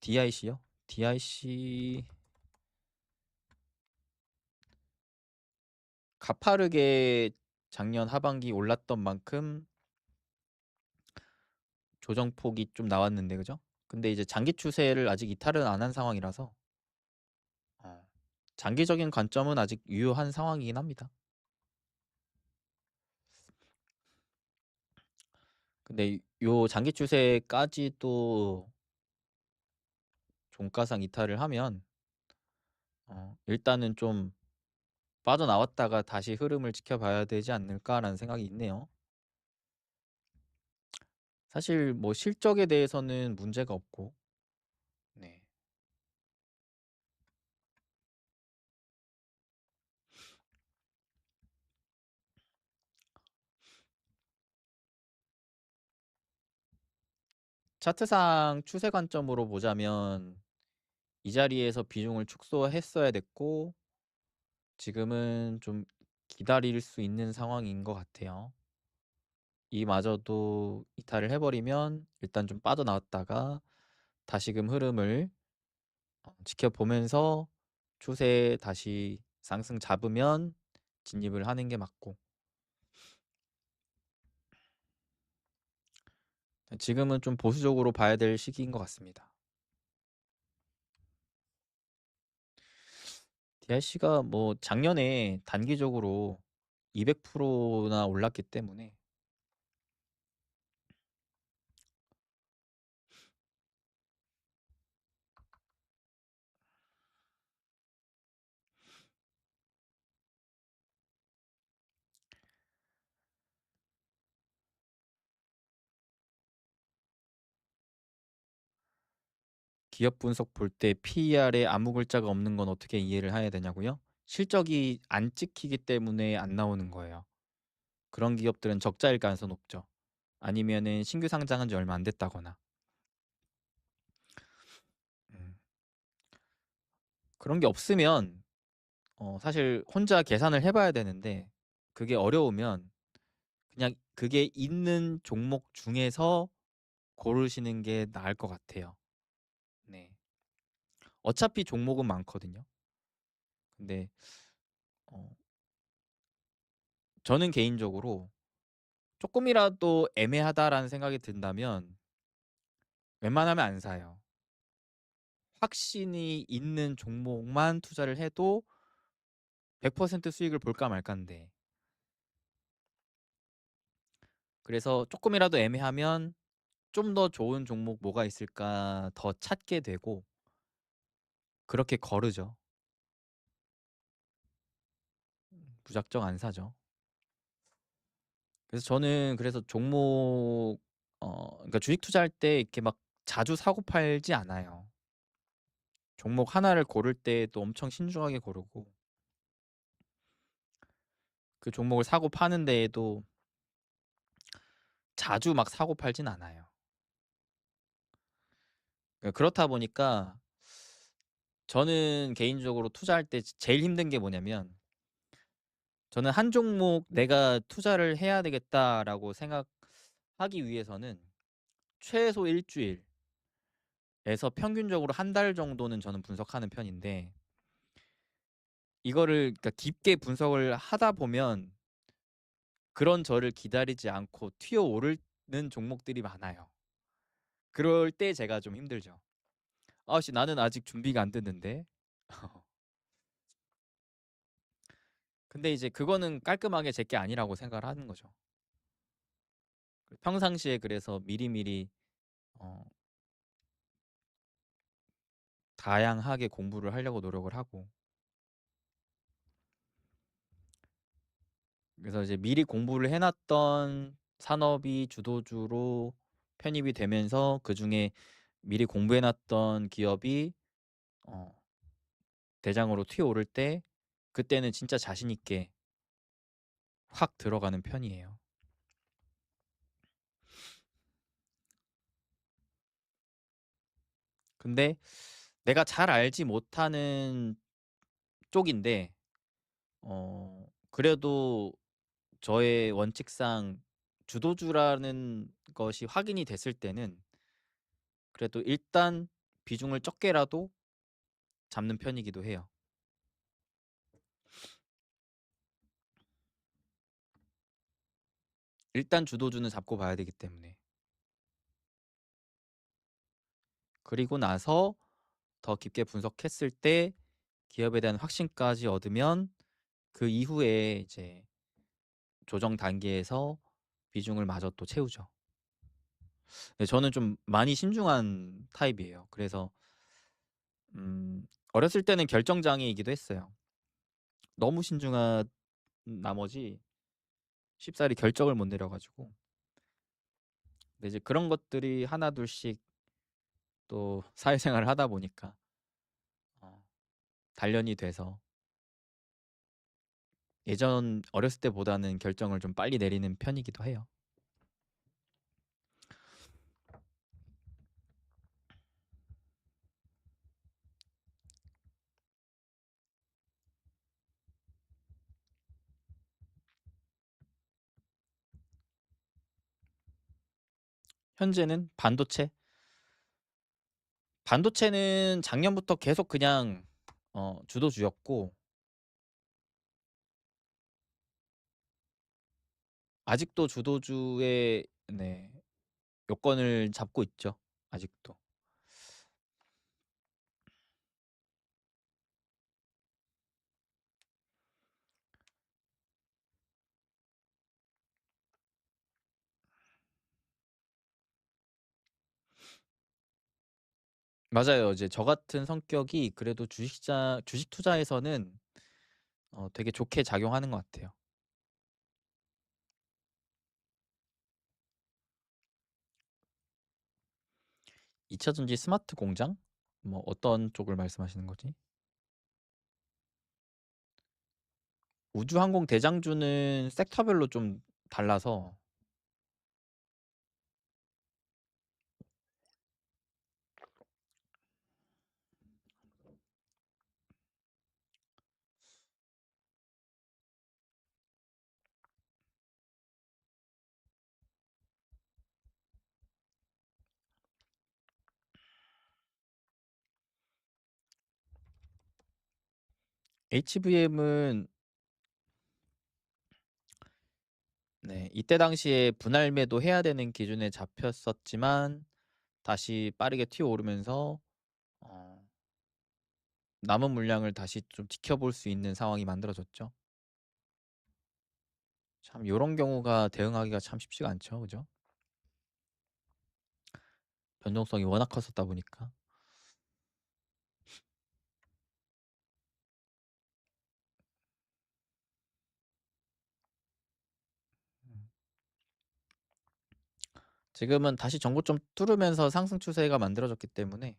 DIC요? DIC 가파르게 작년 하반기 올랐던 만큼 조정폭이 좀 나왔는데 그죠? 근데 이제 장기 추세를 아직 이탈은 안 한 상황이라서 어 장기적인 관점은 아직 유효한 상황이긴 합니다. 근데 요 장기 추세까지도 종가상 이탈을 하면 일단은 좀 '빠져나왔다가 다시 흐름을 지켜봐야 되지 않을까.'라는 생각이 있네요. 사실 뭐 실적에 대해서는 문제가 없고 네. 차트상 추세 관점으로 보자면 이 자리에서 비중을 축소했어야 됐고 지금은 좀 기다릴 수 있는 상황인 것 같아요. 이마저도 이탈을 해 버리면 일단 좀 빠져나왔다가 다시금 흐름을 지켜보면서 추세 다시 상승 잡으면 진입을 하는 게 맞고 지금은 좀 보수적으로 봐야 될 시기인 것 같습니다. DIC가 뭐 작년에 단기적으로 200%나 올랐기 때문에 기업 분석 볼 때 PER에 아무 글자가 없는 건 어떻게 이해를 해야 되냐고요? 실적이 안 찍히기 때문에 안 나오는 거예요. 그런 기업들은 적자일 가능성이 높죠. 아니면은 신규 상장한 지 얼마 안 됐다거나. 음. 그런 게 없으면 사실 혼자 계산을 해 봐야 되는데 그게 어려우면 그냥 그게 있는 종목 중에서 고르시는 게 나을 것 같아요. 네. 어차피 종목은 많거든요. 근데 어 저는 개인적으로 쪼끔이라도 애매하다라는 생각이 든다면 웬만하면 안 사요. 확신이 있는 종목만 투자를 해도 100% 수익을 볼까 말까인데 그래서 쪼끔이라도 애매하면 '좀 더 좋은 종목 뭐가 있을까.' 더 찾게 되고 그렇게 거르죠. 무작정 안 사죠. 그래서 저는 그래서 종목 그러니까 주식 투자할 때 이렇게 막 자주 사고 팔지 않아요. 종목 하나를 고를 때도 엄청 신중하게 고르고 그 종목을 사고 파는 데에도 자주 막 사고 팔진 않아요. 그렇다 보니까 저는 개인적으로 투자할 때 제일 힘든 게 뭐냐면 저는 한 종목 '내가 투자를 해야 되겠다.'라고 생각하기 위해서는 최소 1주일에서 평균적으로 한 달 정도는 저는 분석하는 편인데 이거를 그러니까 깊게 분석을 하다 보면 그런 저를 기다리지 않고 튀어오르는 종목들이 많아요. 그럴 때 제가 좀 힘들죠. '아씨 나는 아직 준비가 안 됐는데.' 근데 이제 그거는 깔끔하게 제 게 아니라고 생각을 하는 거죠. 평상시에 그래서 미리미리 어 다양하게 공부를 하려고 노력을 하고 그래서 이제 미리 공부를 해 놨던 산업이 주도주로 편입이 되면서 그중에 미리 공부해 놨던 기업이 어 대장으로 튀어오를 때 그때는 진짜 자신 있게 확 들어가는 편이에요. 근데 내가 잘 알지 못하는 쪽인데 그래도 저의 원칙상 주도주라는 것이 확인이 됐을 때는 그래도 일단 비중을 적게라도 잡는 편이기도 해요. 일단 주도주는 잡고 봐야 되기 때문에. 그리고 나서 더 깊게 분석했을 때 기업에 대한 확신까지 얻으면 그 이후에 이제 조정 단계에서 비중을 마저 또 채우죠. 네, 저는 좀 많이 신중한 타입이에요. 그래서 어렸을 때는 결정장애이기도 했어요. 너무 신중한 나머지 쉽사리 결정을 못 내려 가지고. 근데 이제 그런 것들이 하나둘씩 또 사회생활을 하다 보니까 어 단련이 돼서 예전 어렸을 때보다는 결정을 좀 빨리 내리는 편이기도 해요. 현재는 반도체는 작년부터 계속 그냥 주도주였고 아직도 주도주의 네 요건을 잡고 있죠, 아직도. 맞아요. 이제 저 같은 성격이 그래도 주식 투자에서는 되게 좋게 작용하는 것 같아요. 이차전지 스마트 공장? 뭐 어떤 쪽을 말씀하시는 거지? 우주항공 대장주는 섹터별로 좀 달라서 HVM은 네, 이때 당시에 분할 매도해야 되는 기준에 잡혔었지만 다시 빠르게 튀어오르면서 어 남은 물량을 다시 좀 지켜볼 수 있는 상황이 만들어졌죠. 참 요런 경우가 대응하기가 참 쉽지가 않죠. 그죠? 변동성이 워낙 컸었다 보니까. 음. 지금은 다시 전고점 뚫으면서 상승 추세가 만들어졌기 때문에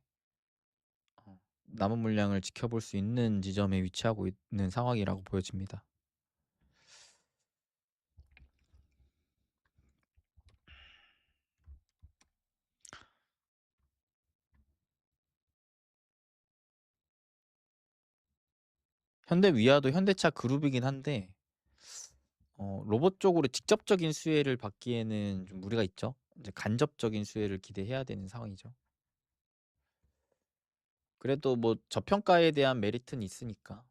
남은 물량을 지켜볼 수 있는 지점에 위치하고 있는 상황이라고 보여집니다. 현대위아도 현대차 그룹이긴 한데 로봇 쪽으로 직접적인 수혜를 받기에는 좀 무리가 있죠. 이제 간접적인 수혜를 기대해야 되는 상황이죠. 그래도 뭐 저평가에 대한 메리트는 있으니까.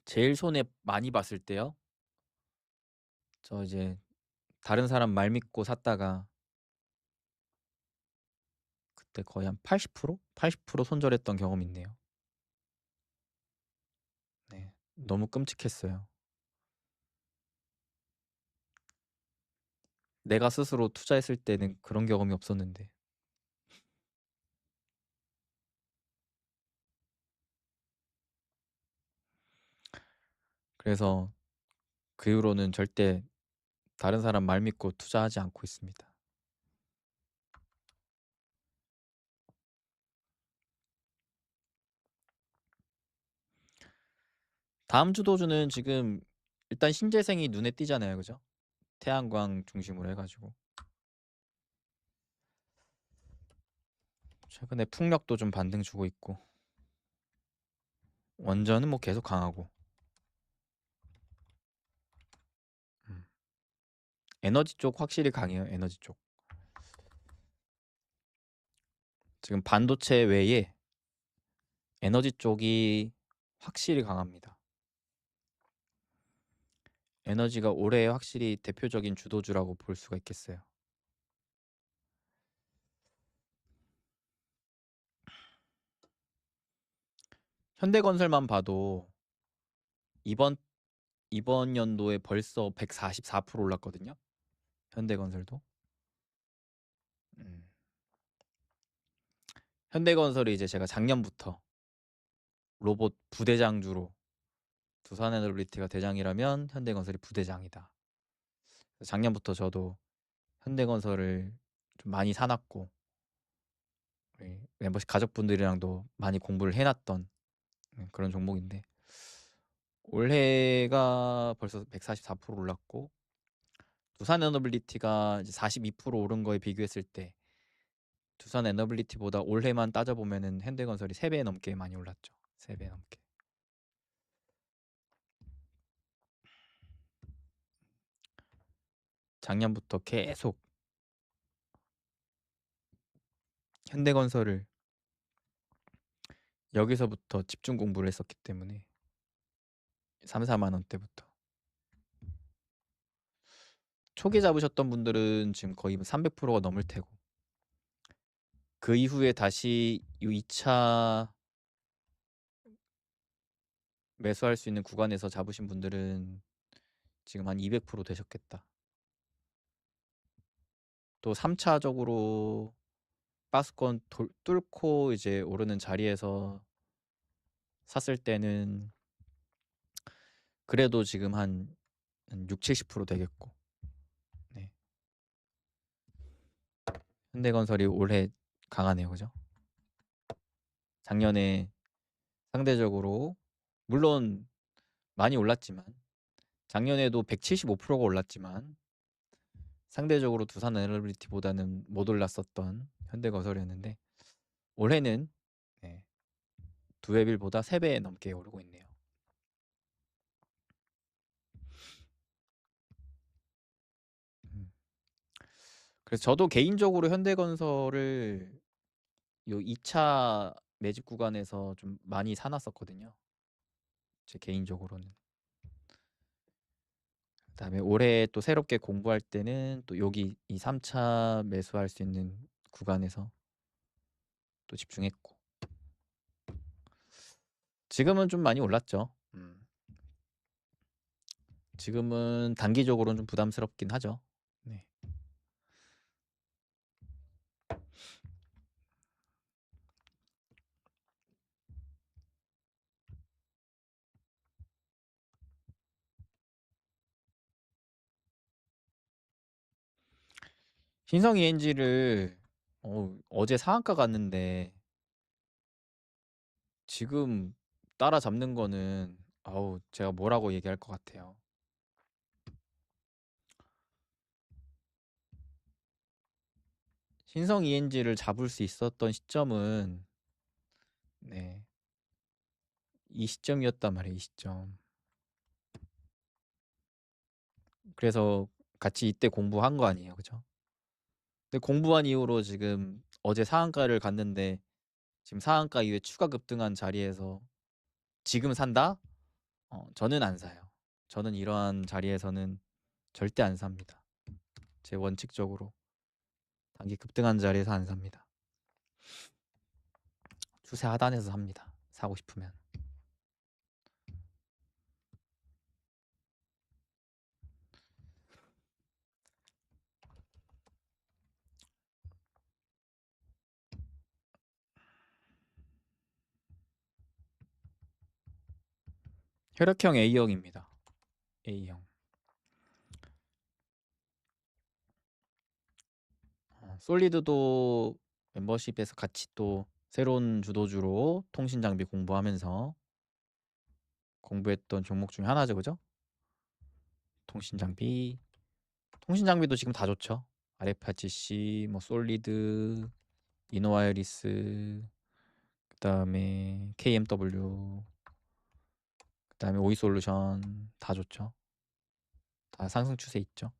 제일 손해 많이 봤을 때요. 저 이제 다른 사람 말 믿고 샀다가 그때 거의 한 80%? 80% 손절했던 경험이 있네요. 네, 너무 끔찍했어요. 내가 스스로 투자했을 때는 그런 경험이 없었는데. 그래서 그 이후로는 절대 다른 사람 말 믿고 투자하지 않고 있습니다. 다음 주도주는 지금 일단 신재생이 눈에 띄잖아요, 그죠? 태양광 중심으로 해가지고 최근에 풍력도 좀 반등 주고 있고 원전은 뭐 계속 강하고 에너지 쪽 확실히 강해요. 에너지 쪽 지금 반도체 외에 에너지 쪽이 확실히 강합니다. 에너지가 올해 확실히 대표적인 주도주라고 볼 수가 있겠어요. 현대건설만 봐도 이번 연도에 벌써 144% 올랐거든요. 현대건설도. 현대건설이 이제 제가 작년부터 로봇 부대장주로 두산에너빌리티가 대장이라면 현대건설이 부대장이다. 작년부터 저도 현대건설을 좀 많이 사놨고 멤버십 가족분들이랑도 많이 공부를 해놨던 그런 종목인데 올해가 벌써 144% 올랐고 두산에너빌리티가 이제 42% 오른 거에 비교했을 때 두산에너빌리티보다 올해만 따져보면은 현대건설이 3배 넘게 많이 올랐죠. 3배 넘게. 작년부터 계속 현대건설을 여기서부터 집중 공부를 했었기 때문에 3, 4만 원대부터 초기 잡으셨던 분들은 지금 거의 300%가 넘을 테고 그 이후에 다시 이 2차 매수할 수 있는 구간에서 잡으신 분들은 지금 한 200% 되셨겠다. 또 3차적으로 박스권 뚫고 이제 오르는 자리에서 샀을 때는 그래도 지금 한 6, 70% 되겠고. 네. 현대건설이 올해 강하네요, 그죠? 작년에 상대적으로 물론 많이 올랐지만 작년에도 175%가 올랐지만 상대적으로 두산 에너빌리티보다는 못 올랐었던 현대건설이었는데 올해는 네, 두해빌보다 3배 넘게 오르고 있네요. 그래서 저도 개인적으로 현대건설을 요 2차 매집 구간에서 좀 많이 사놨었거든요. 제 개인적으로는. 그다음에 올해 또 새롭게 공부할 때는 또 여기 이 3차 매수할 수 있는 구간에서 또 집중했고 지금은 좀 많이 올랐죠. 지금은 단기적으로는 좀 부담스럽긴 하죠. 네. 신성 ENG를 어제 상한가 갔는데 지금 따라잡는 거는 제가 뭐라고 얘기할 것 같아요. 신성 ENG를 잡을 수 있었던 시점은 네, 이 시점이었단 말이에요. 이 시점. 그래서 같이 이때 공부한 거 아니에요, 그죠? 근데 공부한 이후로 지금 어제 상한가를 갔는데 지금 상한가 이후에 추가 급등한 자리에서 지금 산다? 저는 안 사요. 저는 이러한 자리에서는 절대 안 삽니다. 제 원칙적으로 단기 급등한 자리에서 안 삽니다. 추세 하단에서 삽니다. 사고 싶으면. 혈액형 A형입니다. A형. 솔리드도 멤버십에서 같이 또 새로운 주도주로 통신 장비 공부하면서 공부했던 종목 중에 하나죠, 그죠? 통신 장비. 통신 장비도 지금 다 좋죠. RFRCC, 뭐 솔리드, 이노와이리스, 그다음에 KMW, 그다음에 오이솔루션 다 좋죠. 다 상승 추세 있죠.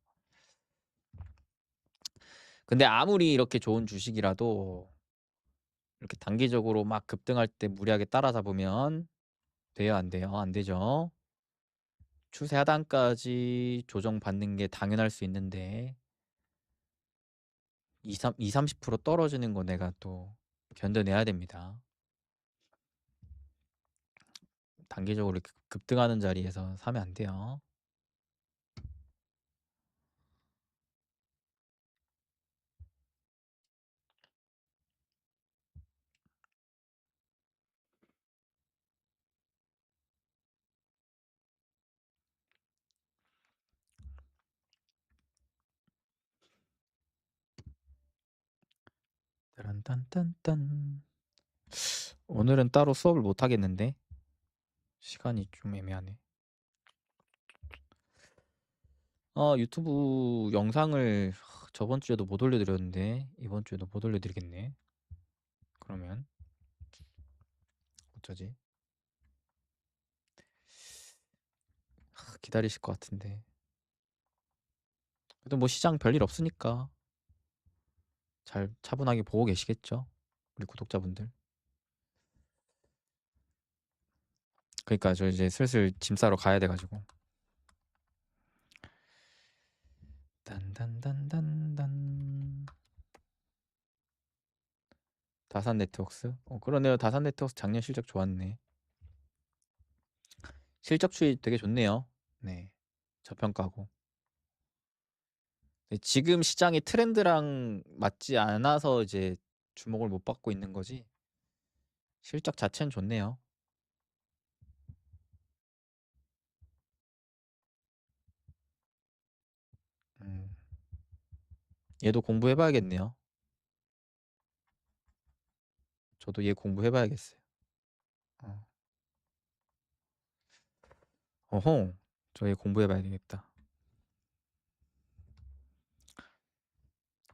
근데 아무리 이렇게 좋은 주식이라도 이렇게 단기적으로 막 급등할 때 무리하게 따라잡으면 돼요, 안 돼요? 안 되죠. 추세 하단까지 조정받는 게 당연할 수 있는데 30% 떨어지는 거 내가 또 견뎌내야 됩니다. 단기적으로 이렇게 급등하는 자리에서 사면 안 돼요. 딴딴딴딴. 오늘은 따로 수업을 못 하겠는데 시간이 좀 애매하네. 유튜브 영상을 저번 주에도 못 올려드렸는데 이번 주에도 못 올려드리겠네. 그러면 어쩌지? 기다리실 것 같은데. 그래도 뭐 시장 별일 없으니까 잘 차분하게 보고 계시겠죠? 우리 구독자분들. 그러니까 저 이제 슬슬 짐 싸러 가야 돼가지고. 딴딴딴딴딴. 다산 네트워크스? 그러네요. 다산 네트워크스 작년 실적 좋았네. 실적 추이 되게 좋네요. 네, 저평가고. 지금 시장의 트렌드랑 맞지 않아서 이제 주목을 못 받고 있는 거지. 실적 자체는 좋네요. 얘도 공부해봐야겠네요. 저도 얘 공부해봐야겠어요. 어허, 저 얘 공부해봐야 되겠다.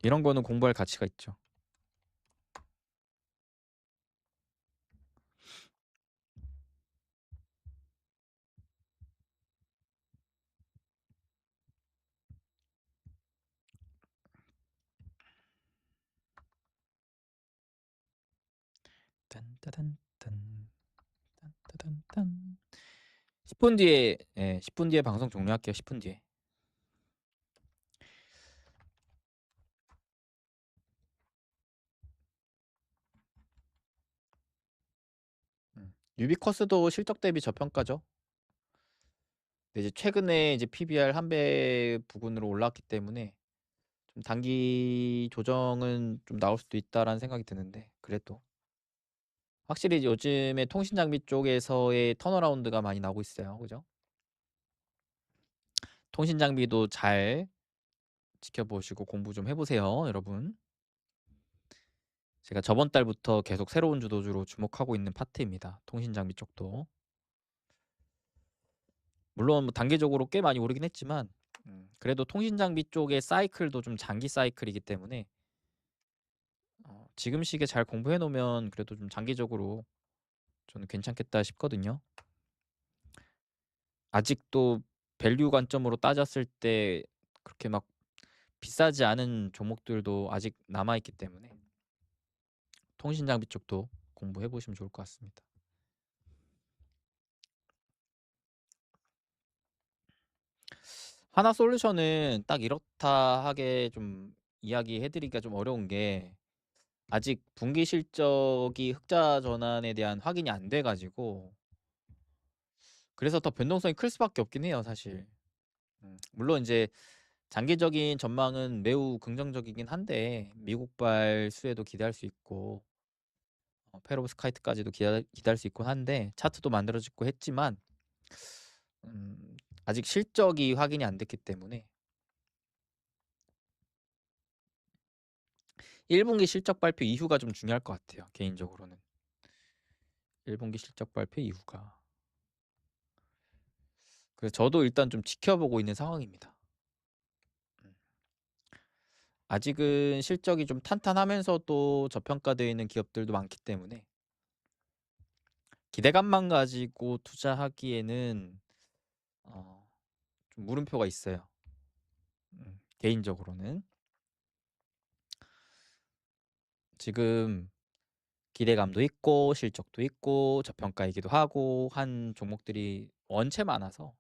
이런 거는 공부할 가치가 있죠. 딴따단딴 딴따단딴. 10분 뒤에 10분 뒤에 방송 종료할게요. 10분 뒤에. 유비쿼스도 실적 대비 저평가죠. 근데 이제 최근에 이제 PBR 한 배 부근으로 올랐기 때문에 좀 단기 조정은 좀 나올 수도 있다라는 생각이 드는데 그래도 확실히 요즘에 통신 장비 쪽에서의 턴어라운드가 많이 나오고 있어요. 그죠? 통신 장비도 잘 지켜보시고 공부 좀 해보세요, 여러분. 제가 저번 달부터 계속 새로운 주도주로 주목하고 있는 파트입니다. 통신장비 쪽도. 물론 뭐 단계적으로 꽤 많이 오르긴 했지만 그래도 통신장비 쪽의 사이클도 좀 장기 사이클이기 때문에 지금 시기에 잘 공부해 놓으면 그래도 좀 장기적으로 저는 괜찮겠다 싶거든요. 아직도 밸류 관점으로 따졌을 때 그렇게 막 비싸지 않은 종목들도 아직 남아있기 때문에 통신장비 쪽도 공부해 보시면 좋을 것 같습니다. 하나솔루션은 딱 이렇다 하게 좀 이야기해드리기가 좀 어려운 게 아직 분기 실적이 흑자 전환에 대한 확인이 안 돼가지고 그래서 더 변동성이 클 수밖에 없긴 해요, 사실. 물론 이제 장기적인 전망은 매우 긍정적이긴 한데 미국발 수혜도 기대할 수 있고 페로브스카이트까지도 기대할 수 있고 한데 차트도 만들어지고 했지만 아직 실적이 확인이 안 됐기 때문에 1분기 실적 발표 이후가 좀 중요할 것 같아요, 개인적으로는. 1분기 실적 발표 이후가. 그래서 저도 일단 좀 지켜보고 있는 상황입니다. 아직은 실적이 좀 탄탄하면서도 저평가되어 있는 기업들도 많기 때문에 기대감만 가지고 투자하기에는 좀 물음표가 있어요. 개인적으로는 지금 기대감도 있고 실적도 있고 저평가이기도 하고 한 종목들이 원체 많아서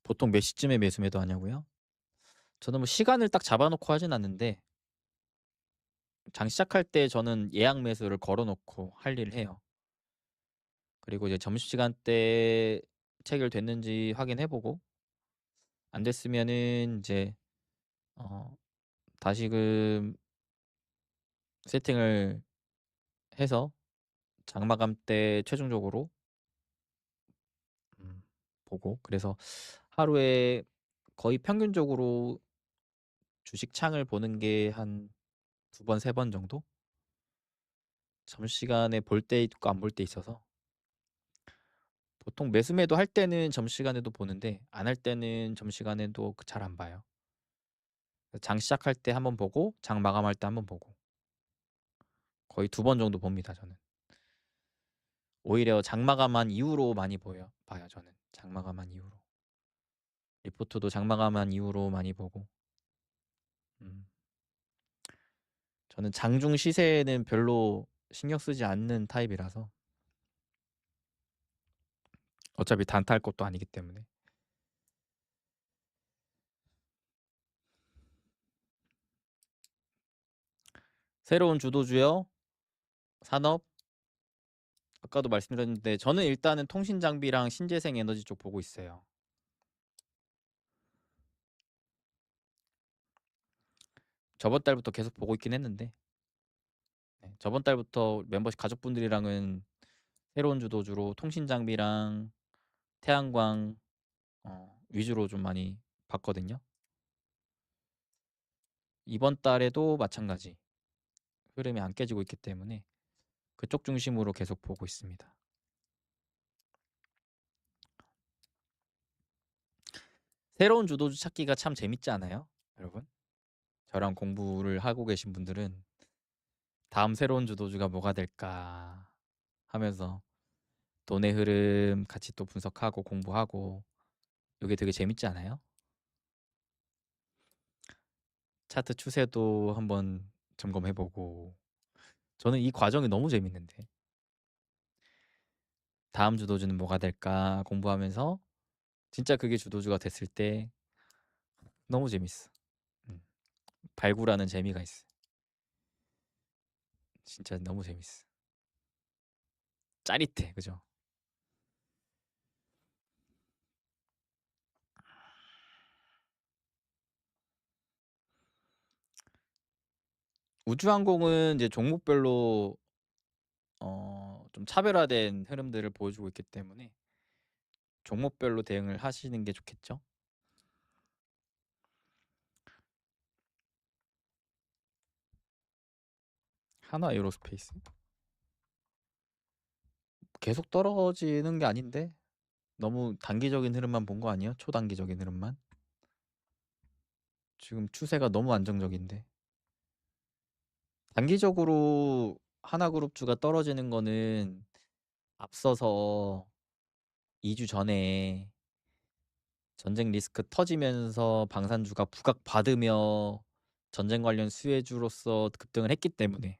보통 몇 시쯤에 매수 매도하냐고요? 저는 뭐 시간을 딱 잡아놓고 하진 않는데 장 시작할 때 저는 예약 매수를 걸어놓고 할 일을 해요. 그리고 이제 점심시간 때 체결됐는지 확인해보고 안 됐으면은 이제 다시금 세팅을 해서 장마감 때 최종적으로 보고 그래서 하루에 거의 평균적으로 주식 창을 보는 게 한 2번, 3번 정도? 점심시간에 볼 때 있고 안 볼 때 있어서 보통 매수 매도 할 때는 점심시간에도 보는데 안 할 때는 점심시간에도 잘 안 봐요. 장 시작할 때 한번 보고 장 마감할 때 한번 보고 거의 2번 정도 봅니다, 저는. 오히려 장 마감한 이후로 많이 봐요, 저는. 장 마감한 이후로. 리포트도 장 마감한 이후로 많이 보고. 저는 장중 시세는 별로 신경 쓰지 않는 타입이라서 어차피 단타할 것도 아니기 때문에. 새로운 주도주요? 산업? 아까도 말씀드렸는데 저는 일단은 통신장비랑 신재생 에너지 쪽 보고 있어요. 저번 달부터 계속 보고 있긴 했는데 저번 달부터 멤버십 가족분들이랑은 새로운 주도주로 통신장비랑 태양광 위주로 좀 많이 봤거든요. 이번 달에도 마찬가지 흐름이 안 깨지고 있기 때문에 그쪽 중심으로 계속 보고 있습니다. 새로운 주도주 찾기가 참 재밌지 않아요, 여러분? 저랑 공부를 하고 계신 분들은 다음 새로운 주도주가 뭐가 될까 하면서 돈의 흐름 같이 또 분석하고 공부하고 이게 되게 재밌지 않아요? 차트 추세도 한번 점검해보고 저는 이 과정이 너무 재밌는데 다음 주도주는 뭐가 될까 공부하면서 진짜 그게 주도주가 됐을 때 너무 재밌어. 발굴하는 재미가 있어. 진짜 너무 재밌어. 짜릿해, 그죠? 우주항공은 이제 종목별로 좀 차별화된 흐름들을 보여주고 있기 때문에 종목별로 대응을 하시는 게 좋겠죠? 하나 에어로스페이스 계속 떨어지는 게 아닌데 너무 단기적인 흐름만 본 거 아니에요? 초단기적인 흐름만. 지금 추세가 너무 안정적인데 단기적으로 하나그룹주가 떨어지는 거는 앞서서 2주 전에 전쟁 리스크 터지면서 방산주가 부각받으며 전쟁 관련 수혜주로서 급등을 했기 때문에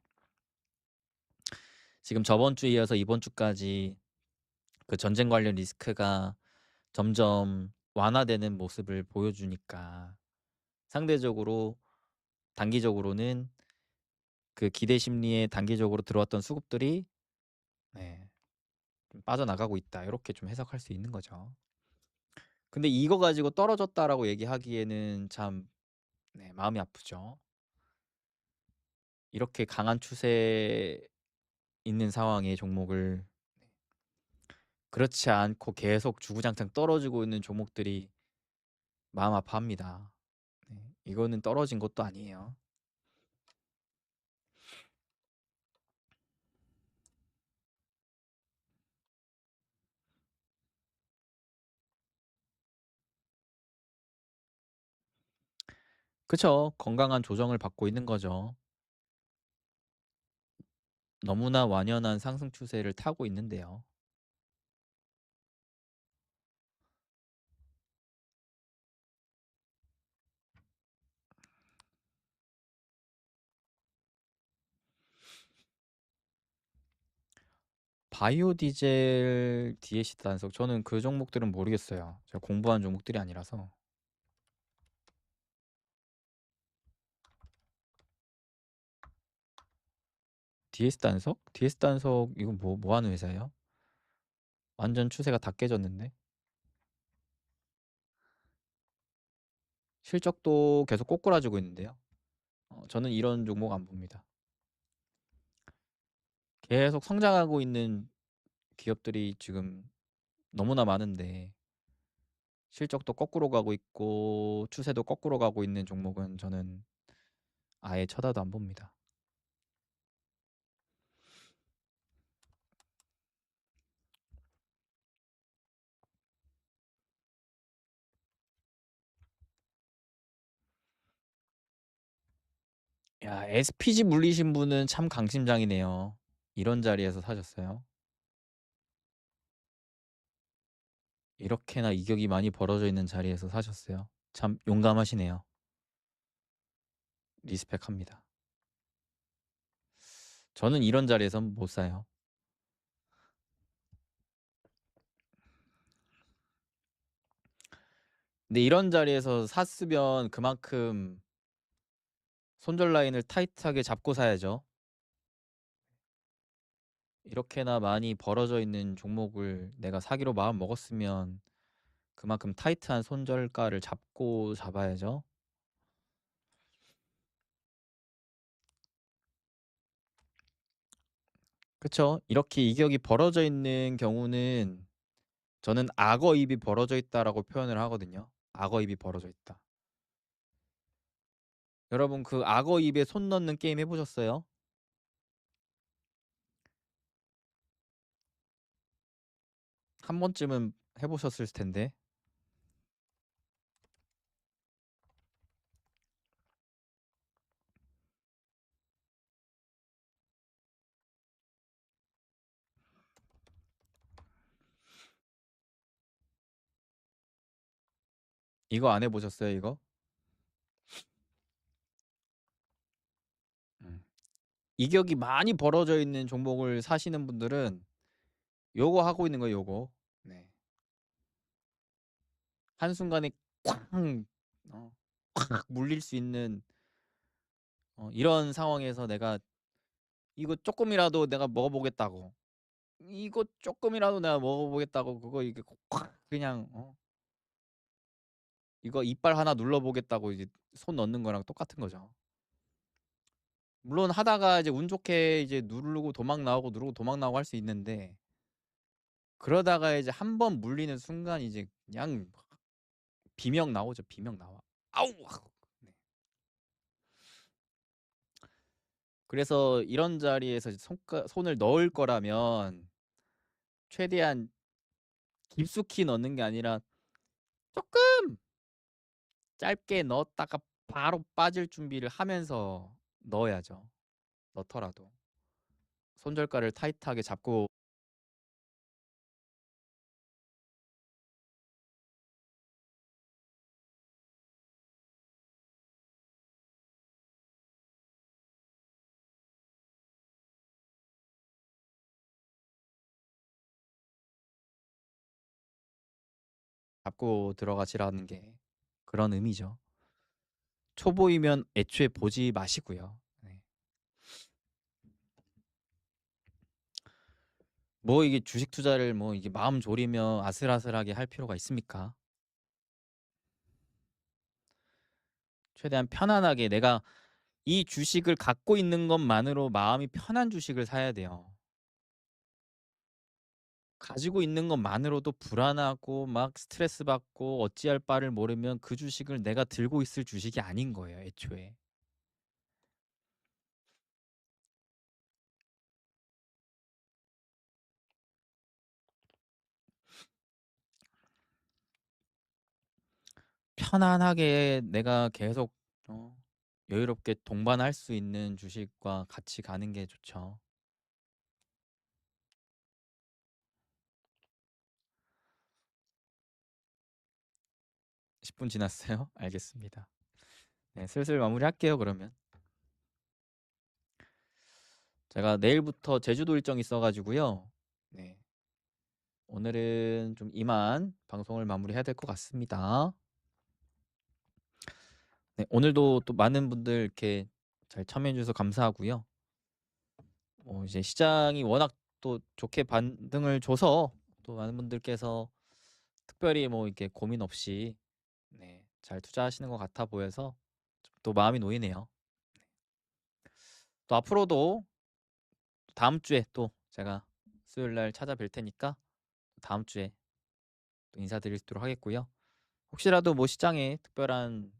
지금 저번 주에 이어서 이번 주까지 그 전쟁 관련 리스크가 점점 완화되는 모습을 보여주니까 상대적으로 단기적으로는 그 기대 심리에 단기적으로 들어왔던 수급들이 네, 좀 빠져나가고 있다. 이렇게 좀 해석할 수 있는 거죠. 근데 이거 가지고 떨어졌다라고 얘기하기에는 참 네, 마음이 아프죠. 이렇게 강한 추세 있는 상황의 종목을 그렇지 않고 계속 주구장창 떨어지고 있는 종목들이 마음 아파합니다. 네, 이거는 떨어진 것도 아니에요. 그쵸? 건강한 조정을 받고 있는 거죠. 너무나 완연한 상승 추세를 타고 있는데요. 바이오 디젤 DSC 단속 저는 그 종목들은 모르겠어요. 제가 공부한 종목들이 아니라서. DS 단속? DS 단속 이거 뭐 하는 회사예요? 완전 추세가 다 깨졌는데. 실적도 계속 꼬꾸라지고 있는데요. 저는 이런 종목 안 봅니다. 계속 성장하고 있는 기업들이 지금 너무나 많은데 실적도 거꾸로 가고 있고 추세도 거꾸로 가고 있는 종목은 저는 아예 쳐다도 안 봅니다. 야, SPG 물리신 분은 참 강심장이네요. 이런 자리에서 사셨어요. 이렇게나 이격이 많이 벌어져 있는 자리에서 사셨어요. 참 용감하시네요. 리스펙합니다. 저는 이런 자리에선 못 사요. 근데 이런 자리에서 샀으면 그만큼 손절 라인을 타이트하게 잡고 사야죠. 이렇게나 많이 벌어져 있는 종목을 내가 사기로 마음 먹었으면 그만큼 타이트한 손절가를 잡고 잡아야죠. 그쵸? 이렇게 이격이 벌어져 있는 경우는 저는 악어입이 벌어져 있다라고 표현을 하거든요. 악어입이 벌어져 있다. 여러분 그 악어입에 손 넣는 게임 해보셨어요? 한 번쯤은 해보셨을 텐데 이거 안 해보셨어요 이거? 음. 이격이 많이 벌어져 있는 종목을 사시는 분들은 요거 하고 있는 거예요 요거. 네. 한순간에 쾅 콱 물릴 수 있는 이런 상황에서 내가 이거 쪼끔이라도 내가 먹어보겠다고. 이거 쪼끔이라도 내가 먹어보겠다고 그거 이게 콱 그냥 이거 이빨 하나 눌러보겠다고 이제 손 넣는 거랑 똑같은 거죠. 물론 하다가 이제 운 좋게 이제 누르고 도망 나오고 누르고 도망 나오고 할 수 있는데 그러다가 이제 한 번 물리는 순간 이제 그냥 비명 나오죠. 비명 나와. "아우." 하고. 네. 그래서 이런 자리에서 이제 손을 넣을 거라면 최대한 깊숙이 넣는 게 아니라 쪼끔 짧게 넣었다가 바로 빠질 준비를 하면서 넣어야죠. 넣더라도. 손절가를 타이트하게 잡고 들어가시라는 게 그런 의미죠. 초보이면 애초에 보지 마시고요. 네. 뭐 이게 주식 투자를 뭐 이게 마음 졸이며 아슬아슬하게 할 필요가 있습니까? 최대한 편안하게 내가 이 주식을 갖고 있는 것만으로 마음이 편한 주식을 사야 돼요. 가지고 있는 것만으로도 불안하고 막 스트레스 받고 어찌할 바를 모르면 그 주식을 내가 들고 있을 주식이 아닌 거예요, 애초에. 편안하게 내가 계속 어 여유롭게 동반할 수 있는 주식과 같이 가는 게 좋죠. 10분 지났어요? 알겠습니다. 네, 슬슬 마무리할게요, 그러면. 제가 내일부터 제주도 일정이 있어 가지고요. 네. 오늘은 좀 이만 방송을 마무리해야 될 것 같습니다. 네, 오늘도 또 많은 분들 이렇게 잘 참여해 주셔서 감사하고요. 이제 시장이 워낙 또 좋게 반등을 줘서 또 많은 분들께서 특별히 뭐 이렇게 고민 없이 네, 잘 투자하시는 것 같아 보여서 또 마음이 놓이네요. 또 앞으로도 다음 주에 또 제가 수요일 날 찾아뵐 테니까 다음 주에 또 인사드리도록 하겠고요. 혹시라도 뭐 시장에 특별한